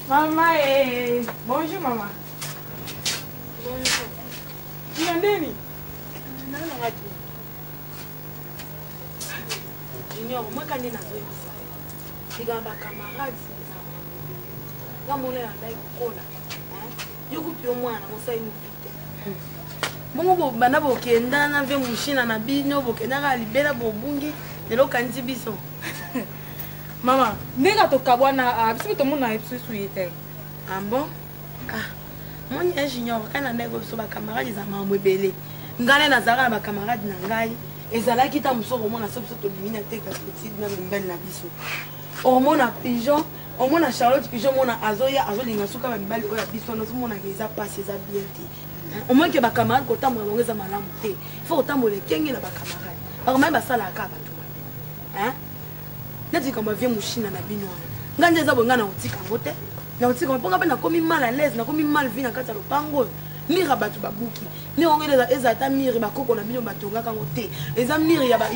Mama, bonjour maman. Bonjour. Tu es nini? Non, Junior, moi quand on a joué ça, les gars, mes camarades, c'est ça. Quand on est là, ils coulent. Yo kupi au moins, on sait nous vite. Bongo bana bokenda na ve mushina na bino bokenda ka libera bobungi lelo kanzi biso. Maman, ndenge tokabwana biso tomona esusu yete. Ah bon? Ah. Mon ingénieur kana ndeko biso ba camarades za mamwe belé. Ngale na zaka na ba camarades na ngai. Ezala kita musoko mona so biso to bimina te ka petite na mbele na biso. O mona pigeon, o mona Charlotte pigeon mona azoya azolinga suka ba mbali oya biso no mona ngeza passe za bien te. Au moins que ba camarades ko tambo ngeza malamu te. Faut tambo le kenge na ba camarades. Ba mai ba sala ka ba to. Hein? Neti kama vie mushina na bino wana nganje za bonga na utika ngote na utika mponga pe na komi mal à l'aise na komi mal vie na kata lopango mira batu babuki ni ongeleza eza ta miri bakoko na bino batonga kango te eza miri ya ba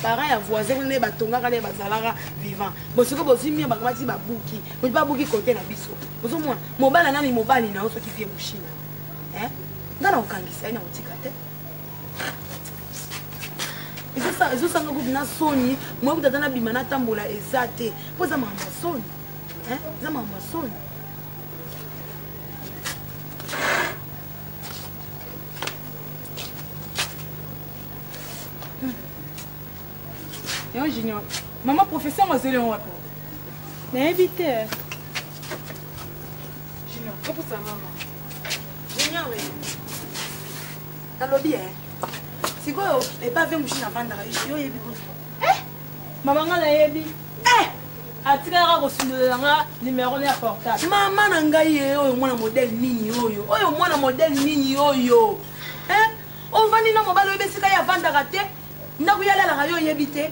parents ya voisin ne batonga kale bazalaka vivant bosiko bozimi bakamati babuki ba buki côté na biso bozo mwana mobala nani mobali na oso ki vie mushina ngana okangisa ina utika te Eso sanga kuna soni mwe kutatana bima na tambola ezate po za mama soni za mama soni Yo Junior maman professeur mazele wapi na éviter Junior comment ça maman Junior talobi sikoyo eba ve mushina vandaka yo yebi ko mama nga na yebi atikaka kosundolela nga numéro na portable mama na ngai ye oyo mwana modèle nini oyo mwana modèle nini oyo ovandi na mobali oyebesika ye avandaka te ndako yalalaka yo oyebi te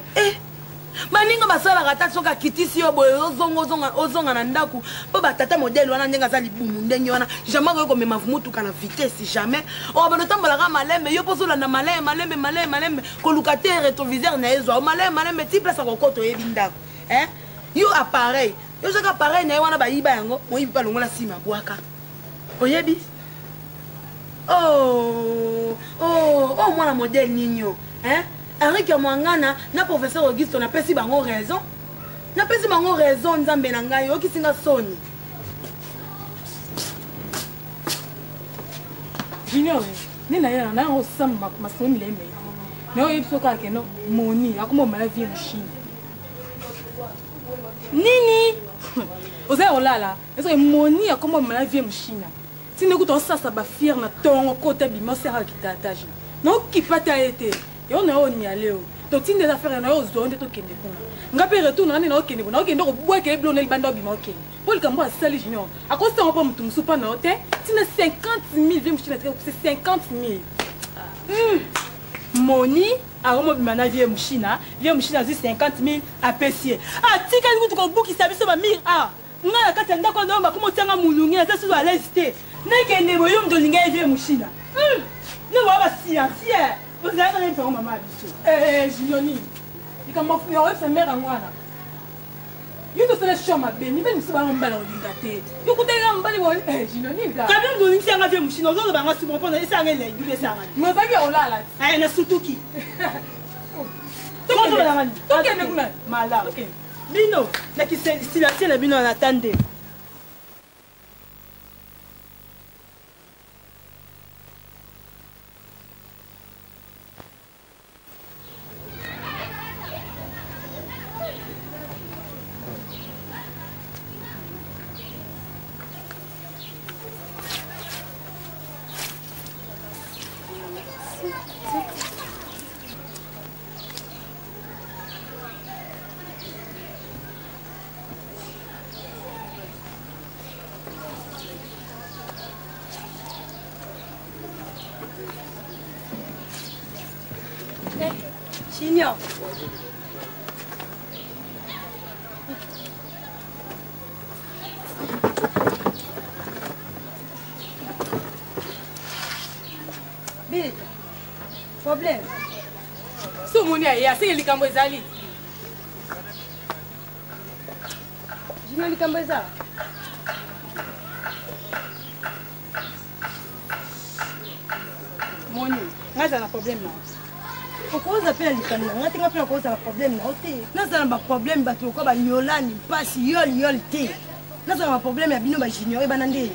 baninga basalaka ata soki akitisi yo boye ozonga na ndako mpo batata modele wana ndenge aza libumu ndenge wana jamai okoki komema motuka na vitesse jamais oyo banotambolaka malembe yo mpo ozolanda malembe koluka te rétroviseur na ezwa malembe ti place akokota oyebi ndako yo appareil yo soki appareil na ye wana bayiba yango moyibi mpe alongola nsima bwaka oyebi mwana modele nini yo Henri Mwangana na professeur Auguste napesi bango raison nzambe na ngai okisinga soni Junior nina yana na osama masomo leme na oyebiso ka keno moni akoma mala vie machine nini oza olala eso moni akoma mala vie machine tine kuto sasa ba fier na tongo kota bima sera kitatage no kipata ete yo na oni aleo donc tine des affaires na yo zonde to kende kuna ngape retourne na okende kuna okende ko bweke blonel bando bima okende Paul Kambo a sali Junior akosta on pas mutu musupa na hote tine 50,000 vie machine c'est 50,000 Moni aromo bimana vie machine zi 50,000 apesier tika ni kutuko buki sabiso ba mir nga kati ndako ndo ko motanga mulungi na tasu à l'aise te nekende boyo mdolinga vie machine ne wa ba scientifique vous avez rien fait maman biso Junior il comme yo sa mère ngwana yo to sele shoma be ni be ni seba mbala odinga te yo kutela mbali bo Junior ka kabi mdolinga sanga vie machine ozo ba ngasi bo pona isanga le ngi be sanga mo ba ke olala na sutuki tokende kuna mala bino nakisilasie na bino na tande Junior. Billy, problème. So moni ya c'est likambo ezali. Junior likambo ezali. Moni, ngaza na problème na. Pourquoi vous appelez les canons? On a pas un problème là. Nous avons un problème parce que nous avons yolani passe yol té. Nous avons un problème à bino ba junior et banandé.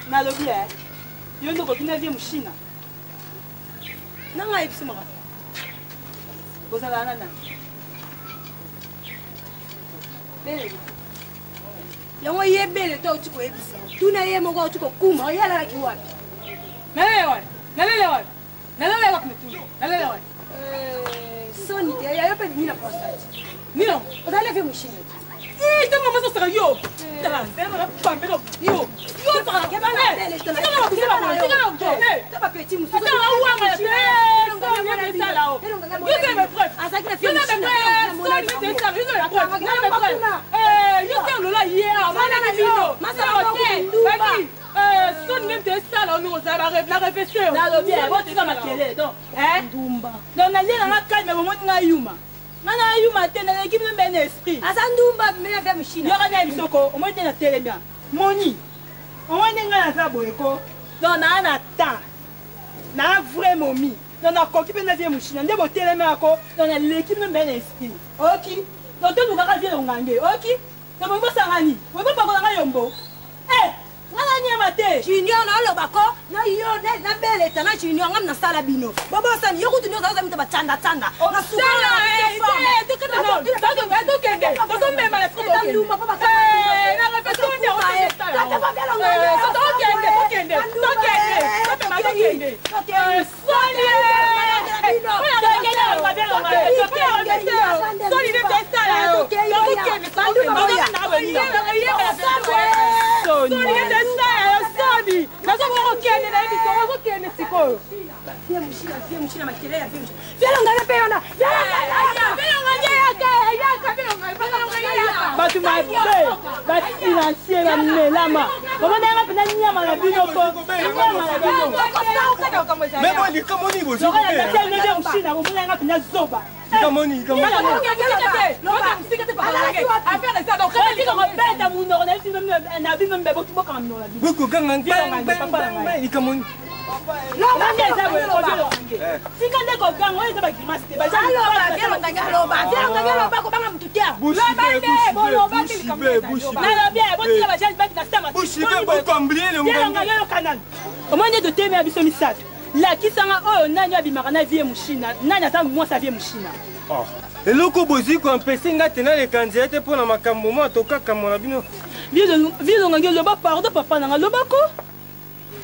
Na lobi yo ndo ko vie mushina. Nanga ipsi mara. Bozala nana. Bele. Yango yebele to utuko ebisa. Tuna ye mongo utuko kuma yala ki wapi? Nalelewa kumetu. Nalelewa. Soni te ya yope ni na prostate. Nino, odale vie mushina. Tama maso sera yo. Tala, tama pambelo. Yo tala ke bana. Tama petit musu. Tala uanga ya pe. Soni ni sala o. Yo te me preuve. Asaki na vie mushina. Soni ni sala, yo te la preuve. Yo te lola hier. Mana na bino. Masala te. Son même te sala on nous a la répétition. Na lo bien, vous tu ma kele donc. Ndumba. Donc na lena na kalme mo na yuma. Na yuma te na équipe même esprit. Asa ndumba me na machine. Yo kana bisoko, o mo te na telemia. Moni. O mo nga na za boyeko. Donc na temps. Na vrai momi. Donc na ko kipe na vie machine. Ndebo telemia ko, donc na l'équipe même esprit. OK. Donc tu nous ka vie ngangé. OK. Donc mo sangani. Mo ba ko na yombo. Nana nyama te Junior na lo bako na yo na bele tana Junior ngam na sala bino baba san yo kutu nyoza mita bachanda na sala to kana no to kende to mema la photo nduma papa na repetition de sala to kende Soni koyo vie mushina makelele ya vie mushina vie longa pe yona batu mabe bafinancier na melama komona yanga pena nyama na bino ko nyama na bino mais moi likamoni bo zo vie mushina komona yanga pena zoba likamoni omoni totemela biso misato lakisanga oyo nani abimaka na vie mushina nani ata mwasi avie mushina eloko bozwi koampese nga te nalekandila te mpo na makambo mo atokakamola bino vilongangi loba pardon papa nanga lobako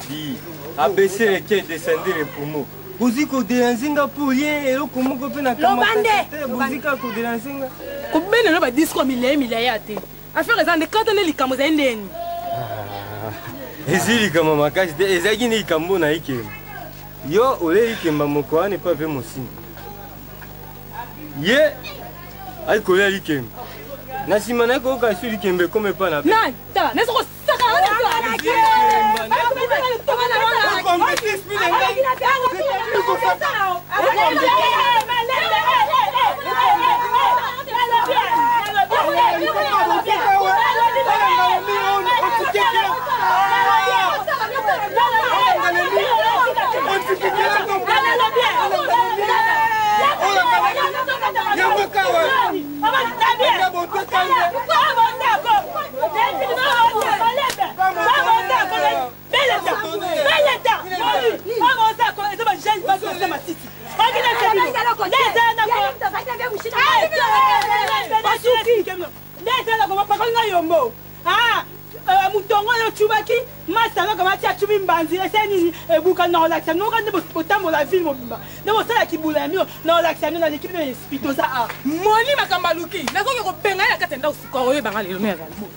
di abese leke descendre le poumon bozwi kodelanze nga po lie eloko moko mpe na kamatete bozwi kaka kodelanze nga kobene no badiscours milei ya te affaire eza nde kata nde likambo ezali ndeni ezi likambo makasi te ezalaki nde likambo na ikemba yo oleli kemba moko wana epa ve mosini ye alikolela likemba na nsima na ekoyoka su likemba ekoma epa na mutongo oyo tubaki masanga kamati atubi mbanzi esenini ebuka na olakisa noka nde botambola ville mobimba nde bosala kibula ya mio na olakisa mio na lekipe no espitoza a moni makambo aluki nakoki kobenga ye na kati ya ndako sikoyo oyebanga lelo no yazali bo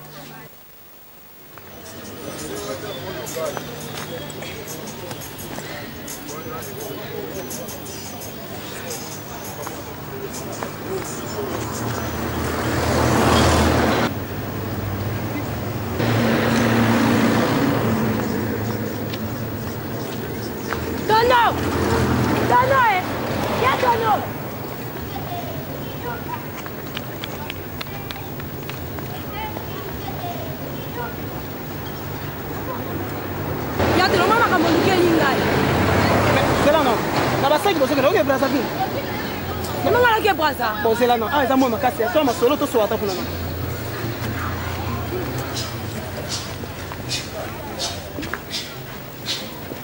bozelana ah eza mwa makasi ya toa masolo tosola ata kuna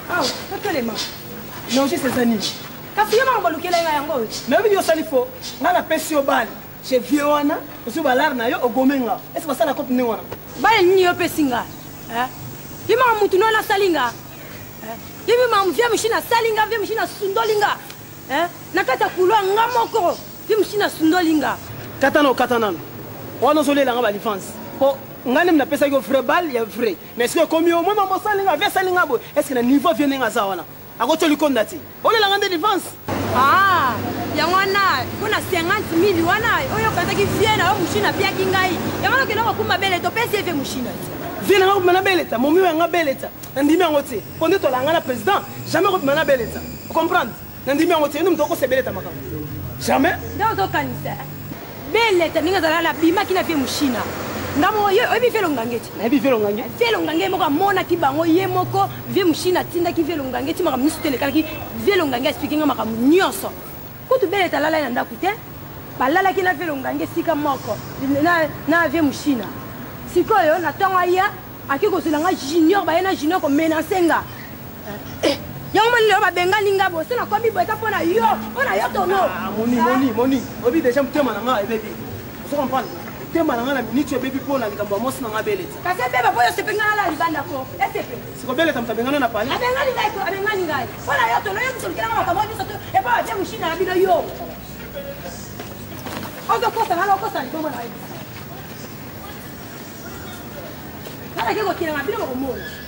aw katelema non je sais nini kasi yo makambo lukela nga yango nayebi osali fo nga napesi yo bale che vie wana ozwi balare na yo ogome nga ese basala kopi ndenge wana bale nini yo opesi nga ye maka mutu no nasali nga ye mbi maka vie mushina asali nga vie mushina asundoli nga na kati ya kulwa nga moko vie mushina asundoli nga katana okatanano wana ozolelanga balifance po nga nde napesaki yo vrai bale ya vrai mais est ce que ekomi yo mwe mama osali nga avie asali nga boye est ce que na niveau vie ndenge aza wana akoti olikonda te olelanga nde defense yango wana mpona 50 000 wana oyo okataki vie na yo mushina apiaki ngai yango nokende kokuma beleta opesi eve mushina te vie nanga kopima na beleta momi yanga beleta nandimi yango te mpo nde tolanga na président jamais kopima na beleta ocomprendre nandimi yango te nde moto okosebeleta makambo jamais nde ozokanisa beleta ndenge ezalala abimaki na vie mushina ngamo oyebi vie longange ti nayebi vie longange vie longange moko amonaki bango ye moko vie mushina atindaki vie longange ti makambo nyonso te elekalaki vie longange aspliki nga makambo nyonso kutu beleta alalai na ndako te balalaki na vie longange esika moko na vie mushina sikoyo na ntongo aya aki kozela nga junior baye na junior komenase nga yango moni lelo babengani nga bose nakomi boyeka mpo na yo tono moni oyebi deja motema na nga ebebi ozo comprendre motema na nga na miniti obebi mpo na likambo ya mosi na nga beleta kasi ebeba mpo yo sepengana la libanda ko esepe sikobeleta moto abengana na pali abengani ngai mpo na yo tono yo misolukelanga makambo biso to epa batie mushina na bino yo ozokosanga na okosa libongo na yo nalaki kokilanga bino bokomona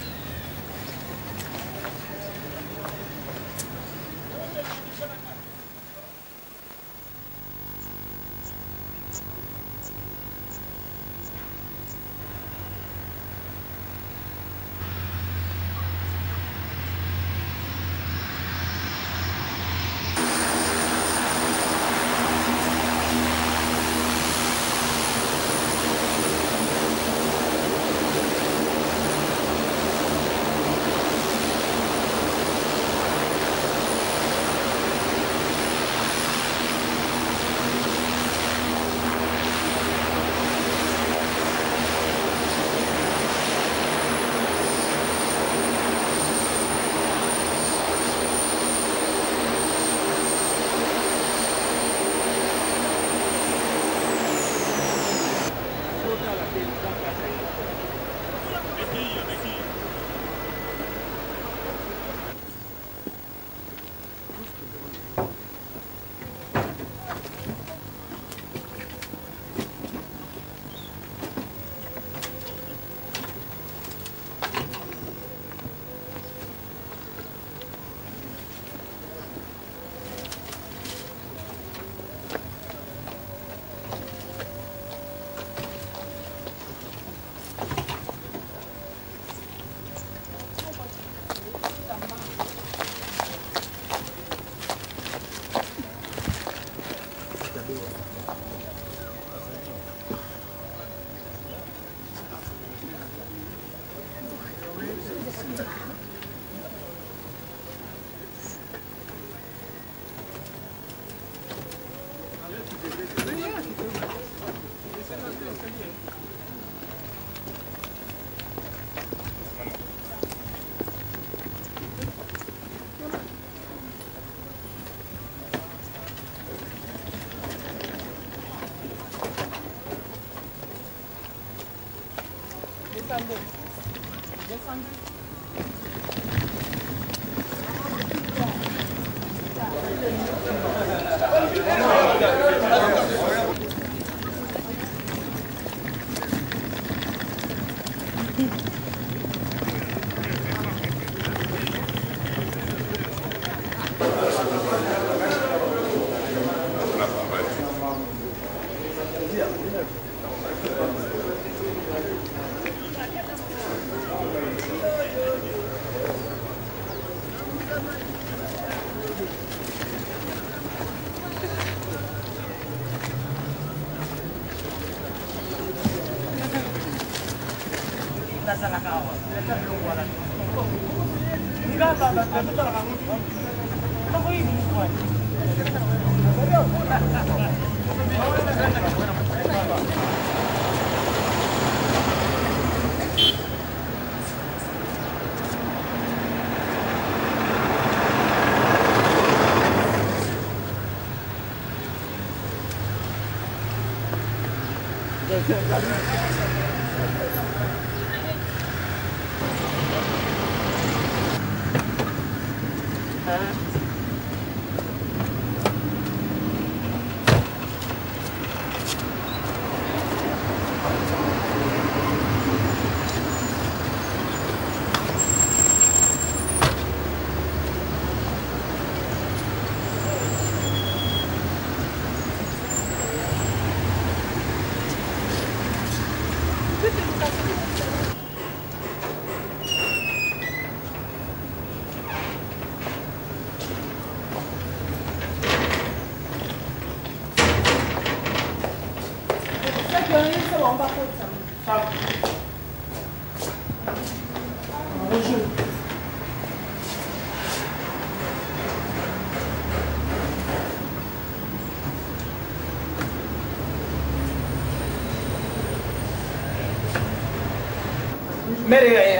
Mary,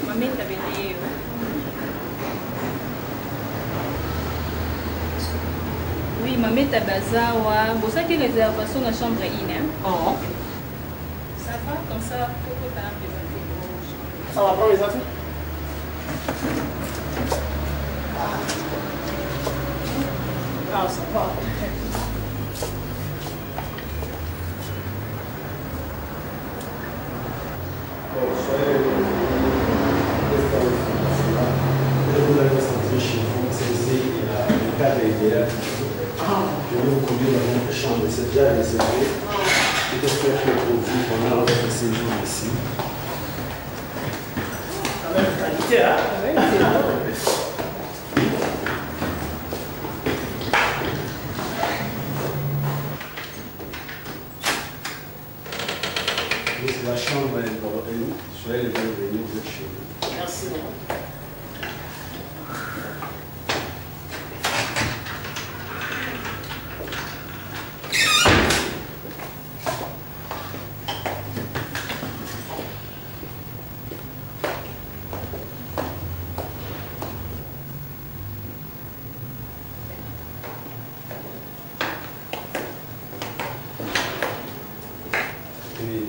Mamita veio. Oui, Mamita Bazawa. Vous savez que les réservations dans la chambre 1, hein? Oh. Ça va comme ça? Ça va pas les affaires? Ah, ça va. Je vais vous conduire dans notre chambre, c'est déjà réservé. Et j'espère que pour vous, pendant votre séjour ici. La même qualité, hein? La chambre est dans elle. Soyez les bienvenus, vous êtes chez vous. Merci.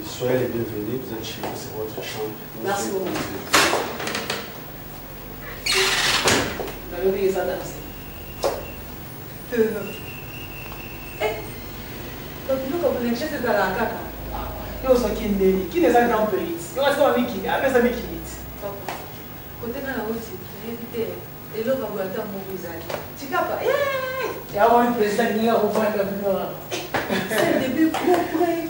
Soyez les bienvenus, vous êtes chez vous, c'est votre chambre. Merci beaucoup. Vous avez ça danser. Donc, nous, comme on est chez dans la caca, nous sommes qui n'est pas grand pays. Nous sommes qui, avec sa miki. Côté dans la route, j'ai évité. Et l'autre va attendre mon visage. Tu capes? Il y a un président qui a ouvert le bureau. C'est le début compris.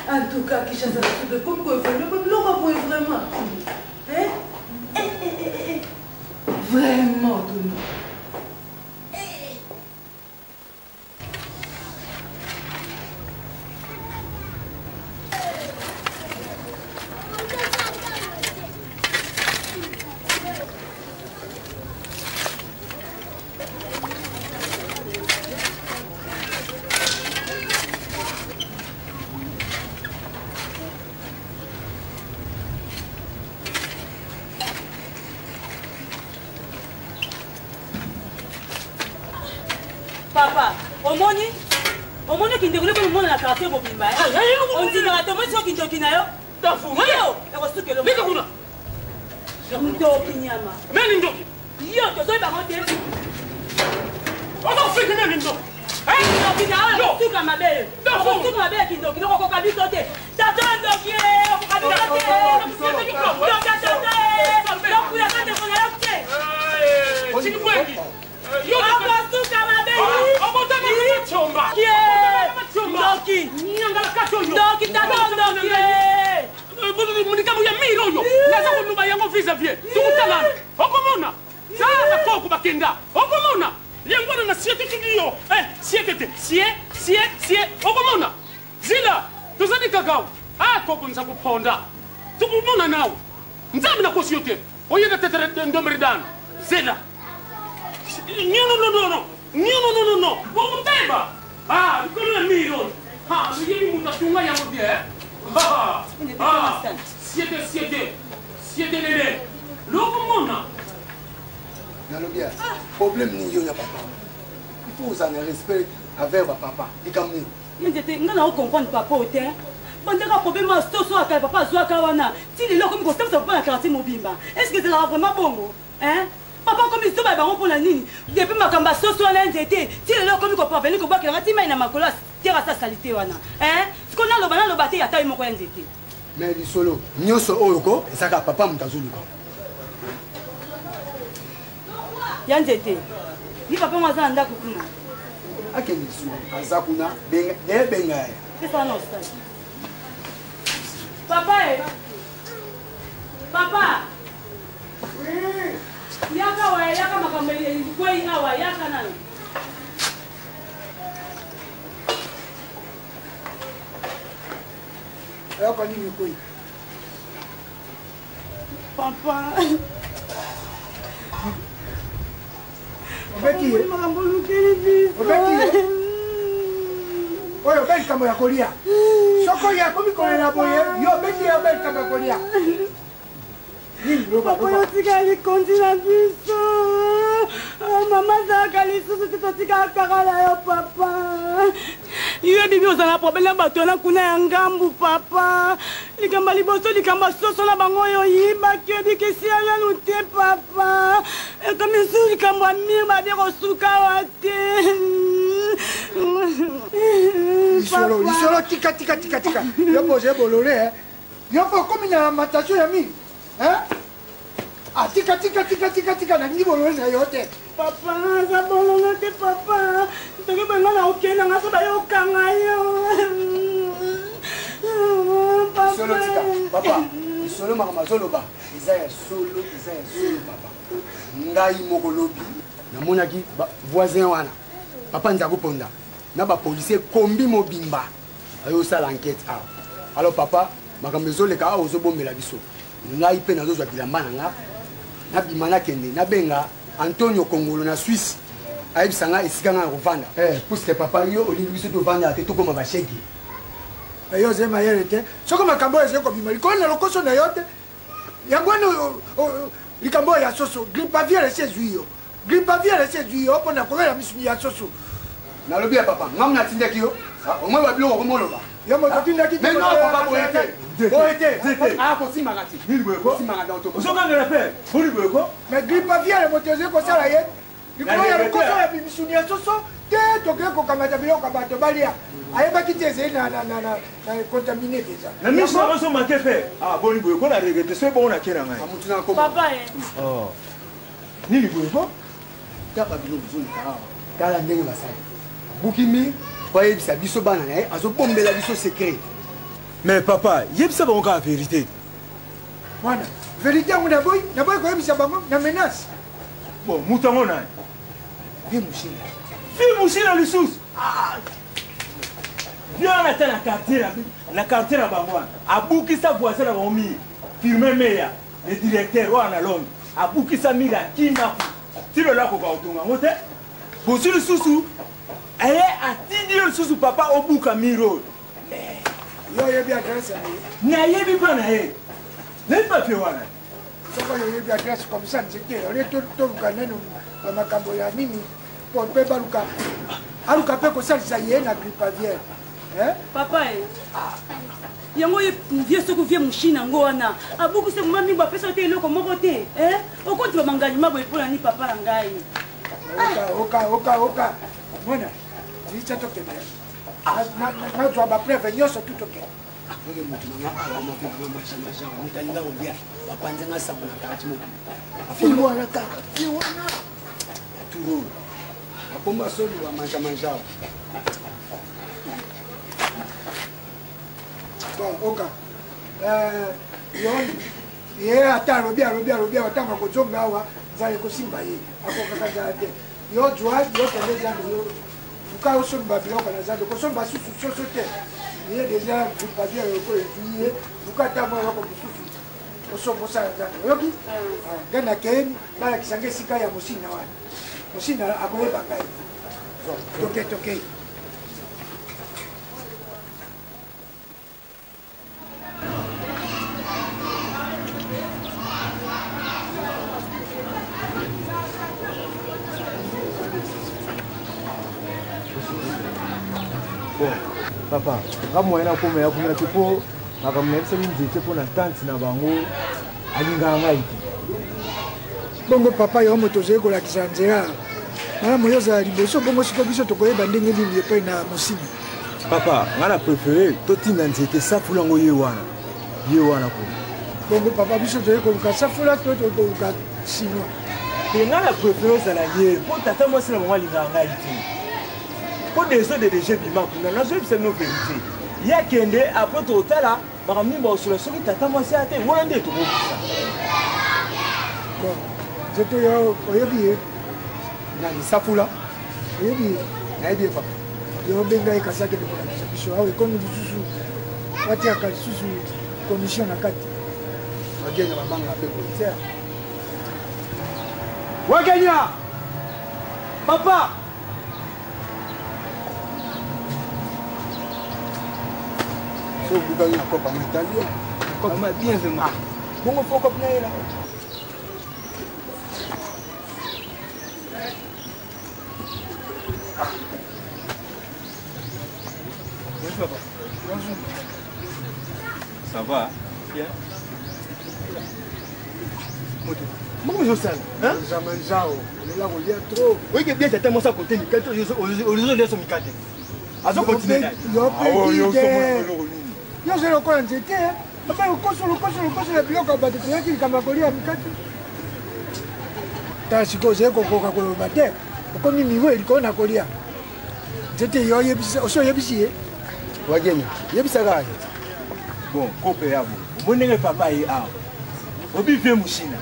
En tout cas, qui chante la comme quoi le vraiment. Hein? Vraiment, tout le monde. Papa, au moins qui ne devrait pas le monde à la quartier pour Bimba. On dit à ton monsieur qui t'occupe là. T'as fou. Yo, et on se que le. Mais comment là? Ndokinyama. Mais Ndoki. Yo, tu dois pas monter. On va faire que Ndoki. Hein? Ndoki na yo, tu comme ma belle. On tu comme ma belle qui Ndoki, donc on kabi sauter. T'attends Ndoki, on kabi sauter. Donc vous avez de connaître. C'est quoi? Yo, on va tout comme ma belle. On va te chomba. Qui est? Ndoki. Nyangala kacho yo. Ndoki t'attends Ndoki. Munikamu ya miro yo. Laza kunuba yango vis-à-vis. Tukutalana. Okomona. Sasa koko bakenda. Okomona. Yangwana na siete tudio. Siete. Sie. Okomona. Zila. Tuzani kakao. Koko nza kuponda. Tukumona nawe. Nzambi na kosi yote. Oyenda tetere ndomridana. Zila. No. Wokuteba. Kono ya miro. Yemi mutatunga yango die. Siete nene. Lokomona. Nalobia, problème ni yo na papa. Il faut vous en respect avec votre papa. Et comme nous. Yendete, ngana comprendre papa ote. Bandeka problème soso aka papa zo aka wana. Ti le lokomi ko stop pas na quartier Mobimba. Est-ce que c'est vraiment bongo? Hein? Papa comme il se bat pour la nini. Depuis ma kamba soso na nzete. Ti le lokomi ko parvenir ko bakela ti mai na makola. Tira sa salité wana. Hein? Ce qu'on a le bana le baté ya taille moko nzete. Mais du solo, nyoso oyoko, et ça ka papa mutazuluka. Yanzete. Ni papa mwaza ndako kuna. Akeni su, azakuna benga, benga ya. C'est ça non ça. Papa Papa. Oui. Yaka makameli kwei awa yaka nani. Yaka nini kwei? Papa. Obeki. Oyo bel kamo ya kolia. Soko ya komi kolela boye. Yo beki ya bel kamo ya kolia. Papa yo tika li kontina biso. Mama zaka li susu tutotika kakala yo papa. Yo bibi ozana problème bato na kuna ya ngambu papa. Likamba liboso likamba soso na bango yo yiba kyo bikisi ya lute papa. E comme si likamba mirba de kosuka wate. Isolo tika. Yo boje bolole hein. Yo ko komi na matasho ya mi. Hein? Ah, tika na ni bolole na yote. Papa, ça bolole te papa. Toke benga na okena ngaso ba yo kanga yo. Solo tika, papa. Solo mama solo ba. Izaya solo papa. Ngai moko lobi. Namonaki voisin wana. Papa nzako ponda. Na ba policier kombi Mobimba. Ayo sala enquête a. Alors papa, makambo ezoleka ozo bombela biso. Ngai pe nazo zwa bilamba nanga. Na bimana kende na benga Antonio Kongolo na Suisse. Aibisanga esika nga kovanda. Puisque papa yo olingi biso to vanda te to koma ba shegi. Yo zema yerete. Soko makambo ezeko bimali. Ko na lokoso na yote. Yangwana likambo ya soso. Gripaviere sezuyo. Pona ko ya misuni ya soso. Na lobi ya papa, ngamna tindaki yo. Omwe ba biloko ko moloba. Yo mo tindaki. Mais non papa boyete. Ah ko simagati. Ko simagati auto. Osoka ngela pe. Boli boyeko. Mais gripaviere motoze ko sala ye. Likolo ya lokoso ya misuni ya soso. Te toke ko kamata biloko bato balia. Ayebaki te ze na contaminé déjà. Na mission oso makepe. Ah boli boyeko na regete so bon na kera ngai. Amutuna ko. Papa Oh. Nini boyeko? Tapa bilo buzuni kara. Kala ndenge basali. Bukimi kwa yebisa biso bana na ye azobombela biso secret. Mais papa, yebisa bango ka vérité. Mwana, vérité yangu na boy ko yebisa bango na menace. Bon, mutango na. Fi mushina lisusu. Ah. Viens na tena quartier na bango. Abukisa voisin na bomi. Firme meya, le directeur wana Londres. Abukisa mira kinda. Tilo la ko ba otunga ngote. Bosulu susu. Aye atidi le susu papa obuka miro. Yo yebi adresse na yebi pa na ye. Ne pas fait wana. Soko yo yebi adresse comme ça, c'était. On est tout kaneno makambo ya nini. Pour pe baluka. aluka mpe kosalisa ye na gripaviere papa yango ye vie soki vie moshine yango wana abukisi moma mingi bapesa te eloko moko te okonti bamanganyima boye mpona ni papa na ngai oka mona zica tokende nazwa bapreve nyonso tu tokende oke motu nanga awa mapemashamasha moto alinga kolia bapanzenga sango na kati moko afili wana kaka fili wana turo akomba soli wa mashamasha bon oka ye ata alobi atanga kozonga awa nzala ekosimba ye akokaka nzala te yo jwa yo kende zando yo luka osomba biloko na zando kosomba susu soso te ye deja gripaviere oko ezwi ye luka ata mwa eloko mosusu osomba osala zando oyoki ngai nakeyeni balakisanga esika ya mosina wana mosina akoyeba ngai tokei papa ngamoyena komela kuna te mpo makambo na biso minzete mpo na tante na bango alingaka ngai te bongo papa yo moto ozali kolakisa nzela malamu oyo ozala liboso bongo siko biso tokoyeba ndenge nini epai na mosimi papa ngai na préféré totinda nzete safula yango ye wana po bongo papa biso tozali koluka safula to tokoluka chinois e ngai na préféré ozala ye mpo tata mwasi na bango alingaka ngai te mpo deso de dege bima kuna nazoyebisa bino vérité ye akende apres totala makambo nini baosola soki tata mwasi ate wana nde tokobisa bon nzete yo oyebi ye nani safula oyebi ye nayebi ye papa yo benga ye kasi akende kolakisa biso awa ekomi lisusu watiaka lisusu commission na kati wagenya babanga mpe politere wagenya papa so bukaki na kopa moitalien kopa bien vraiment bongo fo kopa na ye la bonjour papa bonjour ça va bien moto moko ozosala jamais nzao olela kolia trop oyike bien tata mosa kote mikate olizoleso mikate azokontinue yo ozali lokola nzete papa lokoso na biloko ya bato toyaki likambo ya kolia mikate tala sikoyo ozali kokoka koloba te okomi mivo elikolo na kolia nzete yo osi oyebisi ye wagenya yebisaka ye bon kope yabo omoni ndenge papa ye awa obi vie moshina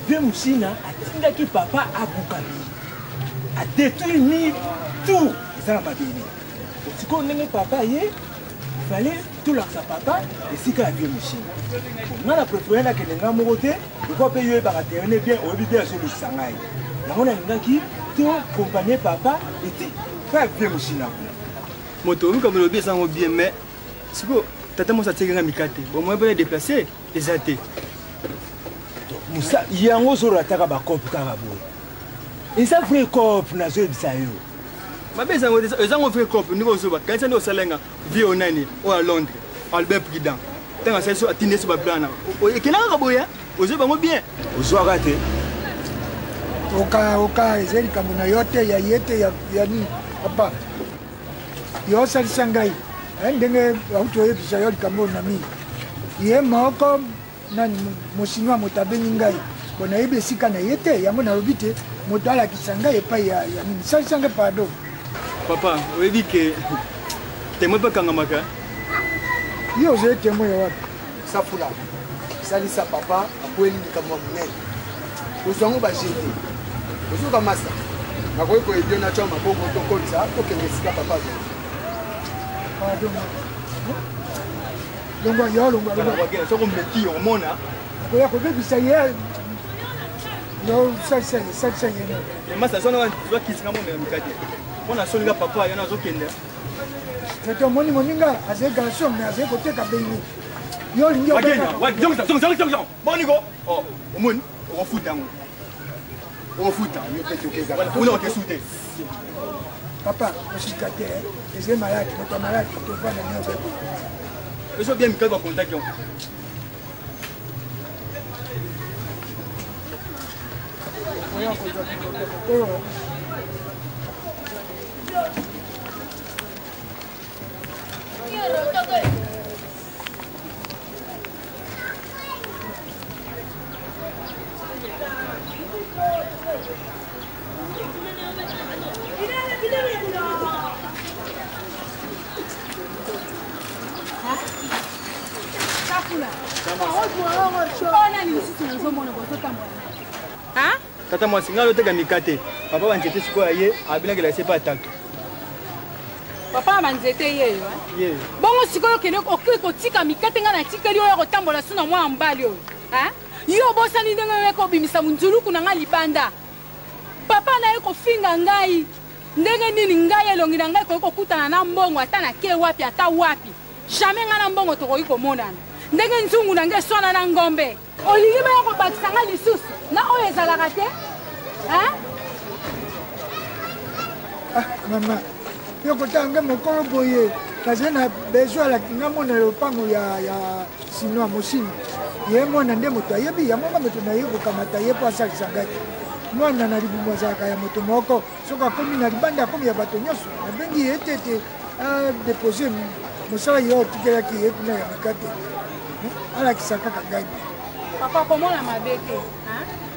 vie moshina atindaki papa abukami adétruire ni tout eza na mabele sikoyo ndenge papa ye fale tolakisa papa esika ya vie moshina nga na préféré nakende nga moko te lokwa mpe yo oyebaka terene bien oyebi bien azolekisa ngai yango nalingaki to kompanie papa ete mpa ya vie moshina moto omikambo lobi esango bien mais sikoyo tata mosi atiaki nga mikate bomoye mpona déplace eza te musa yango ozolola taka bakope kaka boye eza vrai cope nazoyebisa yo mabe ezango vrai cope ndenge ozoba kanisa nde osalenga vie o nani oyo à londres albert prudent ntango asali so atindi so baplana ekenda kaka boye ozoyi bango bien ozwaka te oka eza likambo na yo te ya ye te ya nini papa yo osalisa ngai ndenge auti oyebisa yo likambo na mingi ye moko nani mosinwa moto abengi ngai bo nayebi esika na ye te yango nalobi te moto alakisa ngai epai ya nini salisa ngai pardon papa oyebi ke témoin mpe kangamaka yo ozali témoin ya wapi safula salisa papa akweli likambo ya monene ozwango bajete ozoka masa nakoki koyebio na tya maboko tokolisa tokende esika papa soko meki omona oya kobebisa ye yo salisa ye masa sona zwakisinga momela mikate mpona solinga papa yana azokende tete omoni moninga azali garçon mais azali koteka beini yo olingi boniko omoni okofuta yango On fout, il peut te faire. On a sauté. Papa, je suis gâté. Je suis malade, je suis malade, je suis malade. Je suis bien, Michael va contacter. Tata mwasi nga loteka mikate. Papa banzete sikoyo ye abilakela se pa taka. Papa banzete yeyo. Ye. Bongo sikoyo kende okoki kotika mikate nga na tikeli oyo kotambola suna mwa mbali oyo. Ha? Yo bosani ndenge yo kobimisa munzuluku na nga libanda. Papa na ye kofinga ngai. Ndenge nini ngai elongi na ngai koki kokutana na mbongo ata na ke wapi ata wapi. Jamais nga na mbongo tokoki komonana. Ndenge nzungu na ngai swana na ngombe. Olingi ba kobakisa nga lisusu na oyo ezalaka te. Ha? Mama, yo kotanga mokolo boye. Kaze na besoin la ngamona lopango ya sinoa mosini. Ye mwana nde moto ayebi ya mwana moto na ye kokamata ye pa sakisa ngai. Mwana na libumu azalaka ya moto moko soki akomi na libanda akomi ya bato nyonso nabengi ye tete adepose mosala ye otikelaki ye kuna ya mikate alakisa kaka ngai. Papa komona mabe te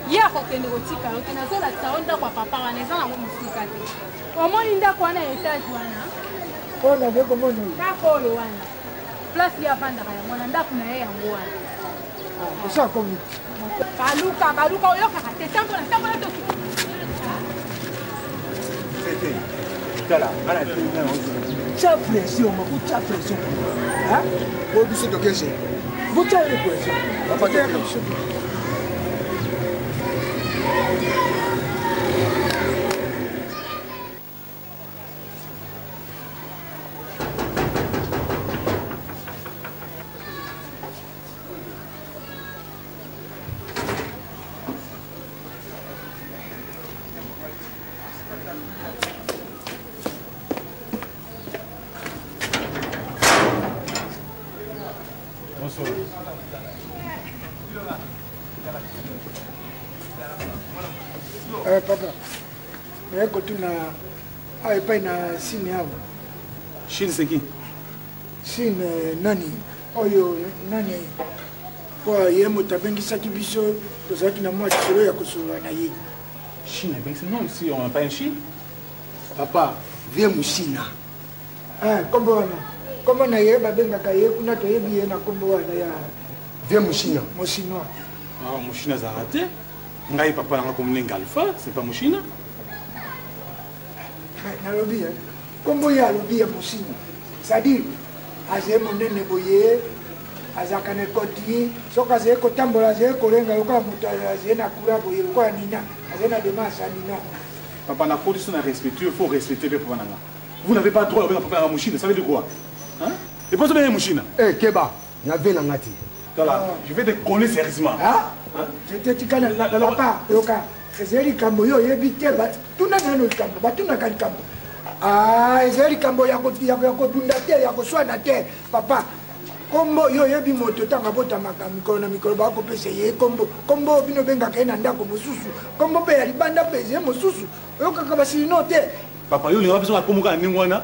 ye akokende kotika yo te nazolakisa yo ndako ya papa wana eza nango mosika te. Omoni ndako wana ya etage wana oyo nade komona ndako oyo wana place ye avandaka yango wana ndako na ye yango wana osa komi baluka oyokaka te tambola toki tala ana tena cha pression ma cha pression ha bo biso tokese bo cha pression papa te biso papa naye kotuna awa epai na sine awa Chine c'est qui? sine nani oyo nani po ye moto abengisaki biso tozalaki na mwa lisolo ya kosolola na ye Chine abengisi non si on n'a pas un Chine. papa vie musina kombo wana kombo na ye babengaka ye kuna toyebi ye na kombo wana ya vie musina mosinois. Ah, Mouchina a raté. Ngai papa nanga comme Nenga Alpha, c'est pas Mouchina. Nalobi kombo ya lobi ya musina. C'est-à-dire aze monene boye azakane koti soka ze kotambola ze kolenga yoka mutu aze na kura boye kwa nina aze na demasa nina. Papa na condition à respecter, il faut respecter les papa nanga. Vous n'avez pas le droit de papa Mouchina, ça veut dire quoi? Hein? Et pas seulement Mouchina. Eh Keba, na vena ngati. Je vais te connaître sérieusement. Je te dis papa, yoka, ezeli kambo yo yebi te bat, tuna nano kambo, batuna kali kambo. Ezeli kambo ya kotunda te, ya koswana te, papa. Kombo yo yebi moto tanga bota mikolo na mikolo ba ko pese ye kombo bino benga kaina ndako mosusu. Kombo pe ya libanda pese mosusu. Yoka ka basino te. Papa yo linga besoin kombo ka ningwana.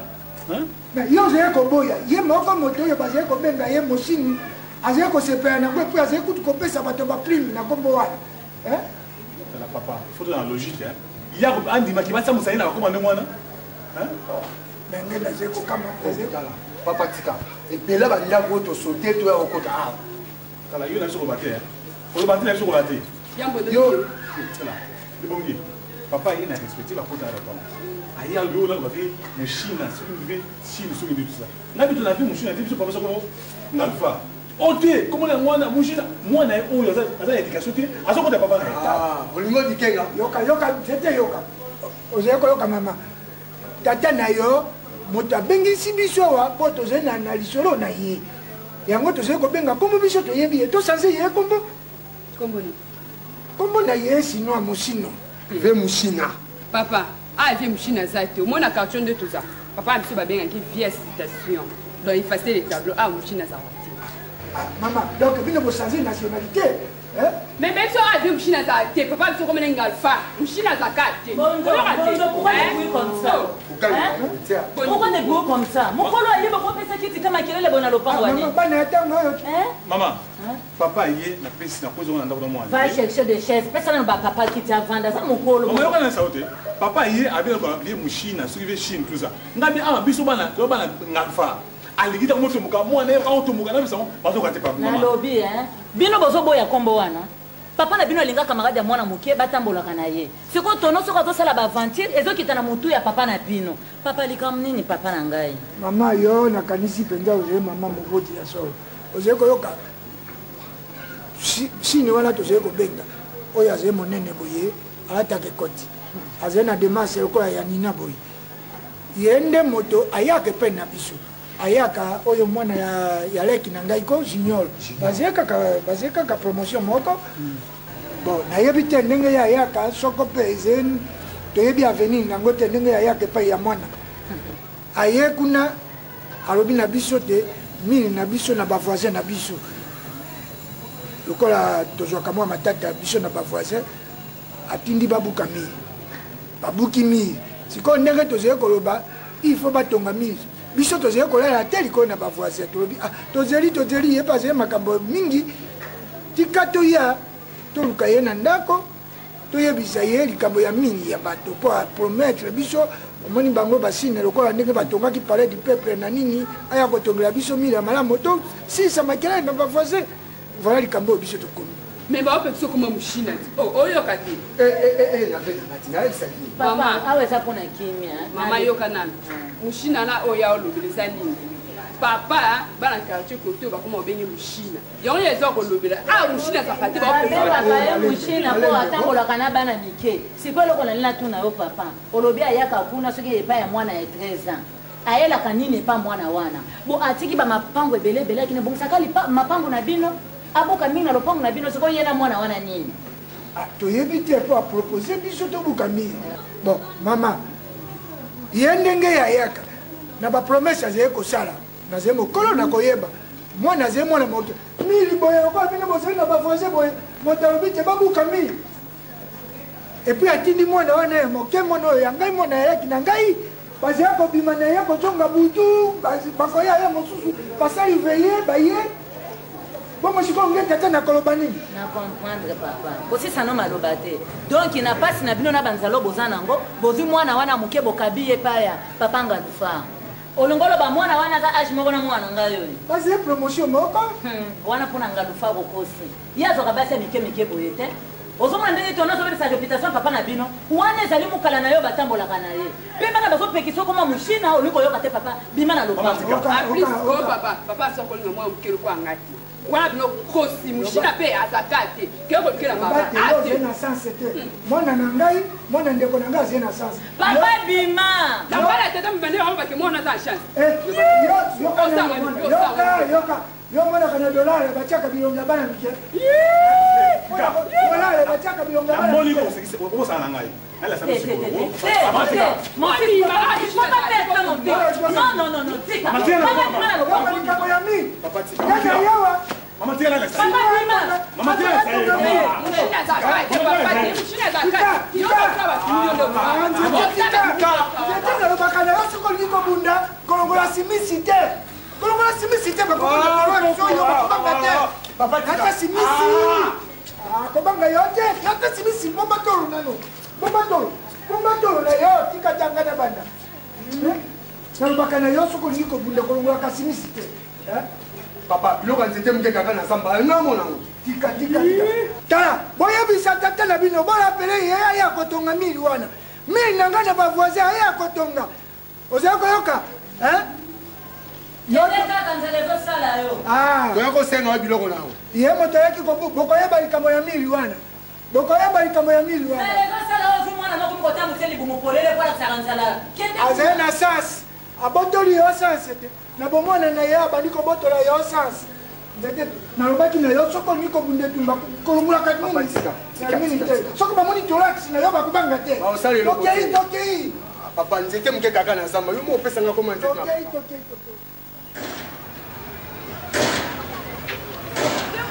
Hein? Mais yo ze kombo ya, ye moko moto yo baze ko benga ye mosini. Azé ko sepena na ko azé ko kopesa bato ba prime na kombo wana papa il faut dans la logique hein il y a andi makima ça musaina ko mande mwana hein benga na zeko kama papa tika et puis là ba ndako to sauter to ya okota ah kala yo na so ko baté hein ko baté na so ko baté yo le bongi papa il n'a respecté la faute à la femme aïe yo là ba fait le chine sur une chine sur une tout ça na bitu na vie mon chine depuis papa so ko n'alpha ote comment les moines mouchina moi na oyo za éducation te azoko de papa na olingo dikenga yoka c'était yoka ozeko yoka mama tata na yo moto abengisi biso wa po toze na lisolo na ye yango toze ko benga kombo biso toyebi to sanse ye kombo na ye sino amosino ve mushina papa vie mushina za te omona carton de tout ça papa biso babengaki vie citation donc effacer les tableaux mushina za te maman donc bino bochanger nationalité mais même si on a vu Mchina Zate, papa il faut comme un galfa, Mchina Zakate. Pourquoi tu es comme ça? Pourquoi tu es comme ça? Mon colo il va pas penser qu'il comme qu'il est bon à l'opéra. Maman, papa il est na pesi na cause on anda moi. Va chercher des chaises, personne ne va papa qui t'a vendu ça mon colo. Maman on a ça ote. Papa il est avec les Mchina, suivre Chine tout ça. Ngabi biso bana ngalfa. Aligita moto muka mwana ya auto muka na biso bazo kate papa na lobby bino bozo boya kombo wana papa na bino linga camarade ya mwana muke batambola kana ye siko tono soko to sala ba aventure ezo kitana mutu ya papa na bino papa likam nini papa na ngai mama yo na kanisi penza oze mama moboti ya solo oze ko yoka si ni wana to ze ko benga oya ze monene boye alata ke koti azena demase ko ya nina boye yende moto ayake pena biso ayaka oyo mwana ya leki na ngai ko junior bazeka ka promotion moko bon nayebi te ndenge ya ayaka soko pe zen toyebi avenir nango te ndenge ya ayaka epai ya mwana aye kuna alobi na biso te mini na biso na bavoisin na biso lokola tozwaka mwa matata biso na bavoisin atindi babuka mire babuki mire sikoyo ndenge tozali koloba il faut batonga mire biso tozali kolela te likolo na bavoisin tolobi tozeli ye bazali makambo mingi tika toya toluka ye na ndako toyebisa ye likambo ya mingi ya bato mpo apromettre biso omoni bango basine lokola ndenge batongaki palais du peuple na nini aya kotongela biso mire ya malamu to sisa makelele na bavoisin voilà likambo oyo biso tokomi mais baope biso koma mushina oyoka te papa awa eza mpona kimia mama yoka nano mushina na oyo ya olobeleza nini papa bana quartier kote oyo bakoma obenge mushina yango eza kolobela mushina azaka te baye mushina mpo atambolaka na bana mike sikoyo eloko nali natuna yo papa olobi ayaka kuna soki epai ya mwana ya 13 ans ayelaka nini epa mwana wana bo atiki bamapango ebele akini bongisaka mapango na bino aboka mingi na lopango na bino sikoyo yena mwana wana nini toyebi te mpo apropose biso tobuka mingi bon mama ye ndenge yayaka na bapromese azali kosala nazali mokolo na koyeba mwana azali mwana moto mili boye lokola bino bozali na bavoisin boye moto alobi te babuka mili epuis atindi mwana wana ya moke mwana oyo ya ngai mwana yayaki na ngai bazali kobima na ye kozonga butu bakoya ye mosusu basali veye baye bongo sikoyo ngenge ata na koloba nini na comprendre papa kosisano maloba te donc na pasi na bino na banzalo boza nango bozwi mwana wana moke bokabi ye paya papa ngalufa olongoloba mwana wana aza age moko na mwana ngai oyo bazali promotion moko wana mpona ngalufa bokosi ye azwaka basi ya mike boye te ozomona ndenge tona ozobelisa réputation papa na bino wana ezali mokala na yo batambolaka na ye mpe bana bazopekisa okoma moshina olingi koyoka te papa bima na lopango papa sokolinga mwa mokeloko angati wana bino kosi mushina mpe azaka te kekolukela na sanse te mwana na ngai mwana ndeko na ngai azali na sanse papa bima nambala tete mibende bango bake mwana aza chance yo monaka na dolare batiaka bilongo ya bana mike dolare batiaka bilongo ya bana mike okosala na ngai makambo ya mingi yaka yawa Mama tia la Mama tia papa biloko nzete moke kaka na zamba namonango tika tala boyebisa tata na bino bolapele ye aya kotonga mili wana mili na ngai na bavoisin aya kotonga ozali koyoka toya kosenga wa biloko nango ye moto ayaki bokoyeba likambo ya mili wana bokoyeba likambo ya mili wana azali na sanse abotoli yo sanse te na bomwana na ye abandi kobotola yo sanse nalobaki na yo soki olingi kobunda etumba kolongolaka nini te soki bamoni tolax na yo bakobanga te tokei papa nzete moke kaka na zamba yo mo opesanga koma nzete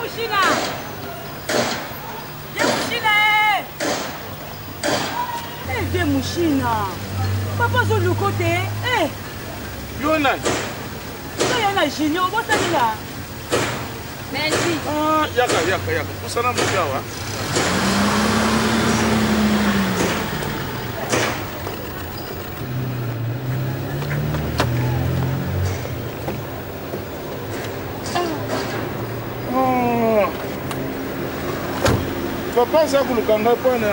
Mushina! Viens Mushina! Papa zo le côté. Yona. Ça y a génie, on va ça là. Merci. Ah, yaka. Kusana mjawa. Papa ça kulukanga pana.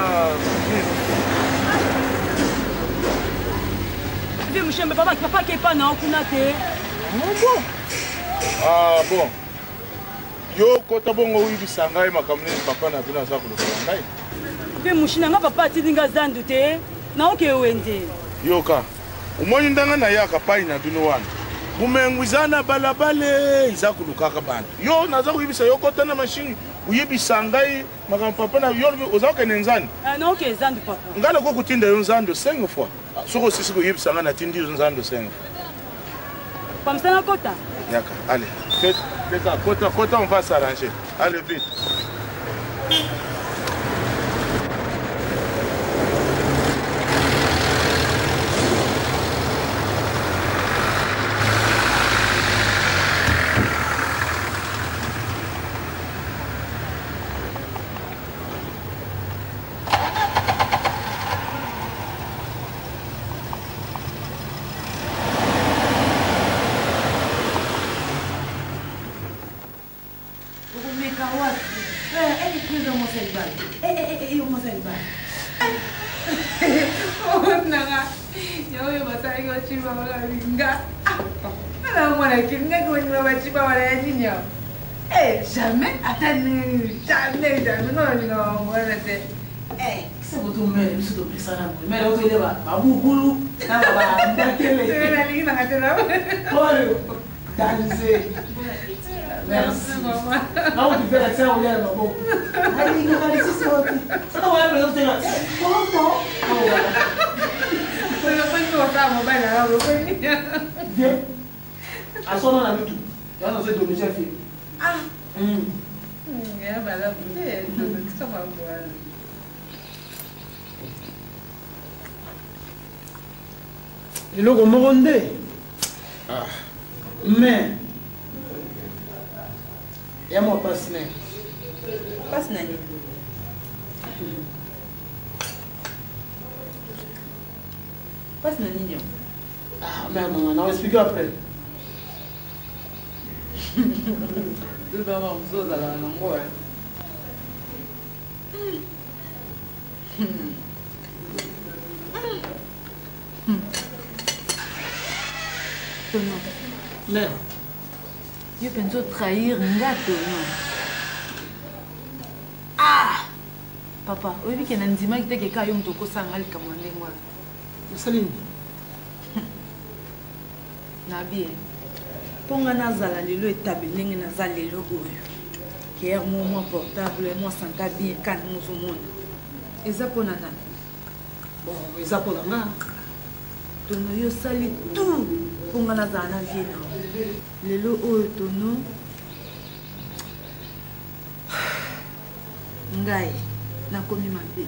Viens Mushina, mais papa qui est pas na okunate. Bon. Ah bon. Yo kota bongo uyibisa ngai makamune papa na bina za kulukanga ngai. Viens Mushina, nga papa tidinga zandu te. Na oke wende. Yoka. Umoni ndanga na yaka pai na bino wana. Mumengwizana balabale iza kulukaka bantu. Yo naza kuyibisa yo kota na machine uyibisa ngai makamune papa na yo ozaka nenzani. Na oke zandu papa. Ngala ko kutinda yo nzando 5 fois. Soko sisi kuyibisa ngana tindi yo nzando 5. Pamsana kota. Yaka, allez. Kota, on va s'arranger. Allez, vite. Jamais, jamais, non, voilà, c'est votre mère, c'est votre personne, mais l'autre est là, à bout, boulot, à la télé. Merci, maman. Non, tu fais la serre au lait, maman. Allez, nous allons ici, ça va être l'autre là. Comment? Je ne peux pas faire mon bain là, viens. À son nom, on a vu tout. Il y a un autre de chef. Ah. eloko moko nde mais ya mwa pasi na pasi na nini pasi na nini merde maman on va expliquer après Baba mzozala nango Tono. Merde. Yo penso trahir nga Tono. Ah! Papa, oyebi ke na ndima kiteke ka yo mtoko sanga likambo na ndenge wana. Osalini? Nabi mpo nga nazala lelo etabe ndenge naza lelo oyo kere mwa portable mwa santa bien kani mozomona eza mpo na nani bon eza mpo na nga Tono yo osali tout mpo nga nazala na vie na lelo oyo Tono ngai nakomi mabe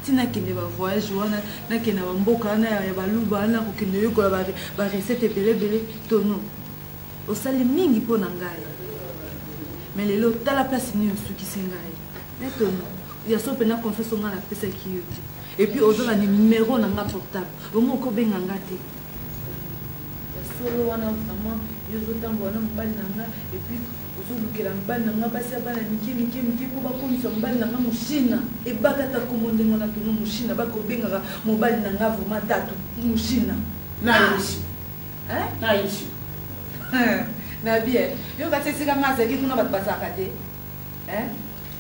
ntina kende bavoyage wana nakende bamboka wana ya baluba wana kokende yokola barecette ebelebele Tono osali mingi mpo na ngai me lelo tala place nini osukisi ngai me Tono ya so mpena confiance onga napesaki yo te epuis ozala numero na nga portable ongo okobenga nga te ya solo wana vraiment yo ozotambola na mobali na nga epuis ozolukela mobali na nga basi ya bana mike mpo bakomisa mobali na nga moshina ebakata komo ndenge wana Tono moshina bakobengaka mobali na nga vraiment tatu moshina nayebisi nayebisi na bien yo kati esika nga azalaki kuna bato bazalaka te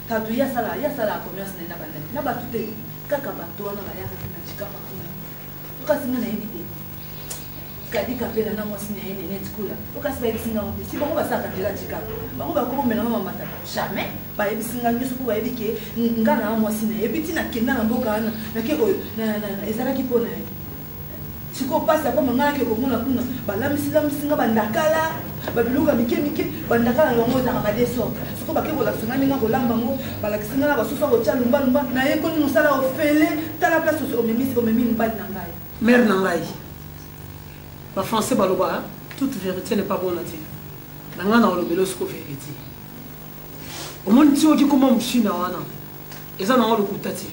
tatu yasala commerce na ye na bandaki na bato te kaka bato wana bayaka te na chikapa kuna kasi nga nayebi te kadi kapela na mwasi na yene net kula okasi bayebisinga ngo si bango basaka ndela tikaka bango bakomela mama matata jamais bayebisinga nyonso mpo bayebi ke nga na mwasi na yebi ntina kenda na mboka wana nake oyo ezalaki mpo na ye sikoyo mpasi akoma ngai nake komona kuna balamisilamisinga bandakala babiluka mike bandakala na bango ezaka badesor sikoyo bake kolakisanga ndenge kolamba ngo balakisinga na basusu akotya lumbalumba na ye koni mosala ofele tala place omemi mobali na ngai mare na ngai bafrançais baloba toute vérité n'est pas bonne à dire na ngai na olobela osiko vérité omoni ti oki koma mochina wana eza nango lokuta ti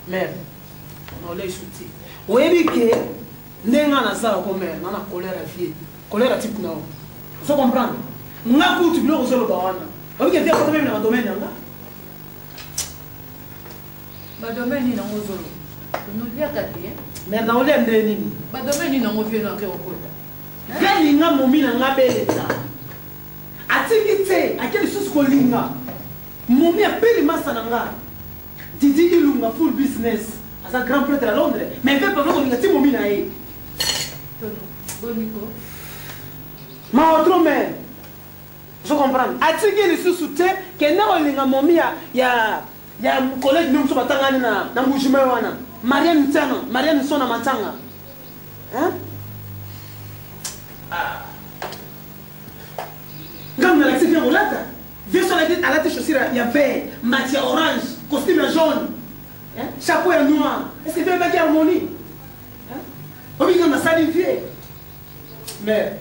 mare na olaisu ti oyebi ke ndenge nga nasala ko mare na na colère vie colère type na o ozo comprendre nga kutu biloko ozoloba wana oyebi ke vie koto meme na badomaine yanga badomaine nini nango ozoloba onoliaka te mare na olia nde nini badomaine nini nango vie nake okota velinga momi na nga beleza atiki te ake lisusu kolinga momi apeli masa na nga didi ilunga full business aza grand prêtre à Londres mais mpe pano kolinga ti momi na ye boniko maotro mare je comprendre atiki lisusu te kende kolinga momi ya collègue ni mosusu batangani na mbujima wana mariane ntana mariane sona matanga Comme la vie rolata, vieux sur la tête à la tête chaussure, il y avait matière orange, costume jaune, chapeau noir. Est-ce que tu veux pas harmonie? On vient de salifier. Mais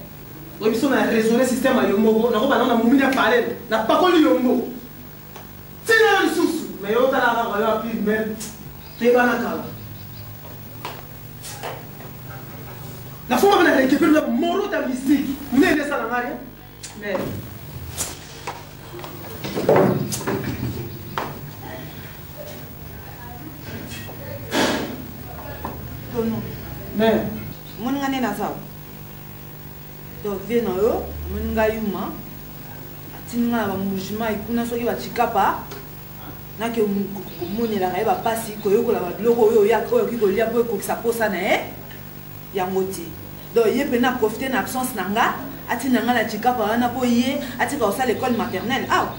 on a raisonné le système à Yombo, on a moumi à parler, n'a pas connu Yombo. C'est là le sous, mais on a la plus même. Tu es pas la cala. La fois où on a récupéré le moro de mystique, on est laissé à la marée. Mais. Mais. Mon gars na ça. Donc viens yo, mon gars yuma. Atinga ba mujima ikuna soki ba chikapa. Na ke moni la ba pasi koyokola ba biloko oyo ya ko ki kolia po ko sa posa na e. Ya moti. Donc ye pena profiter na absence nanga. Ati nanga la chikapa wana po ye ati ka osala l'école maternelle ah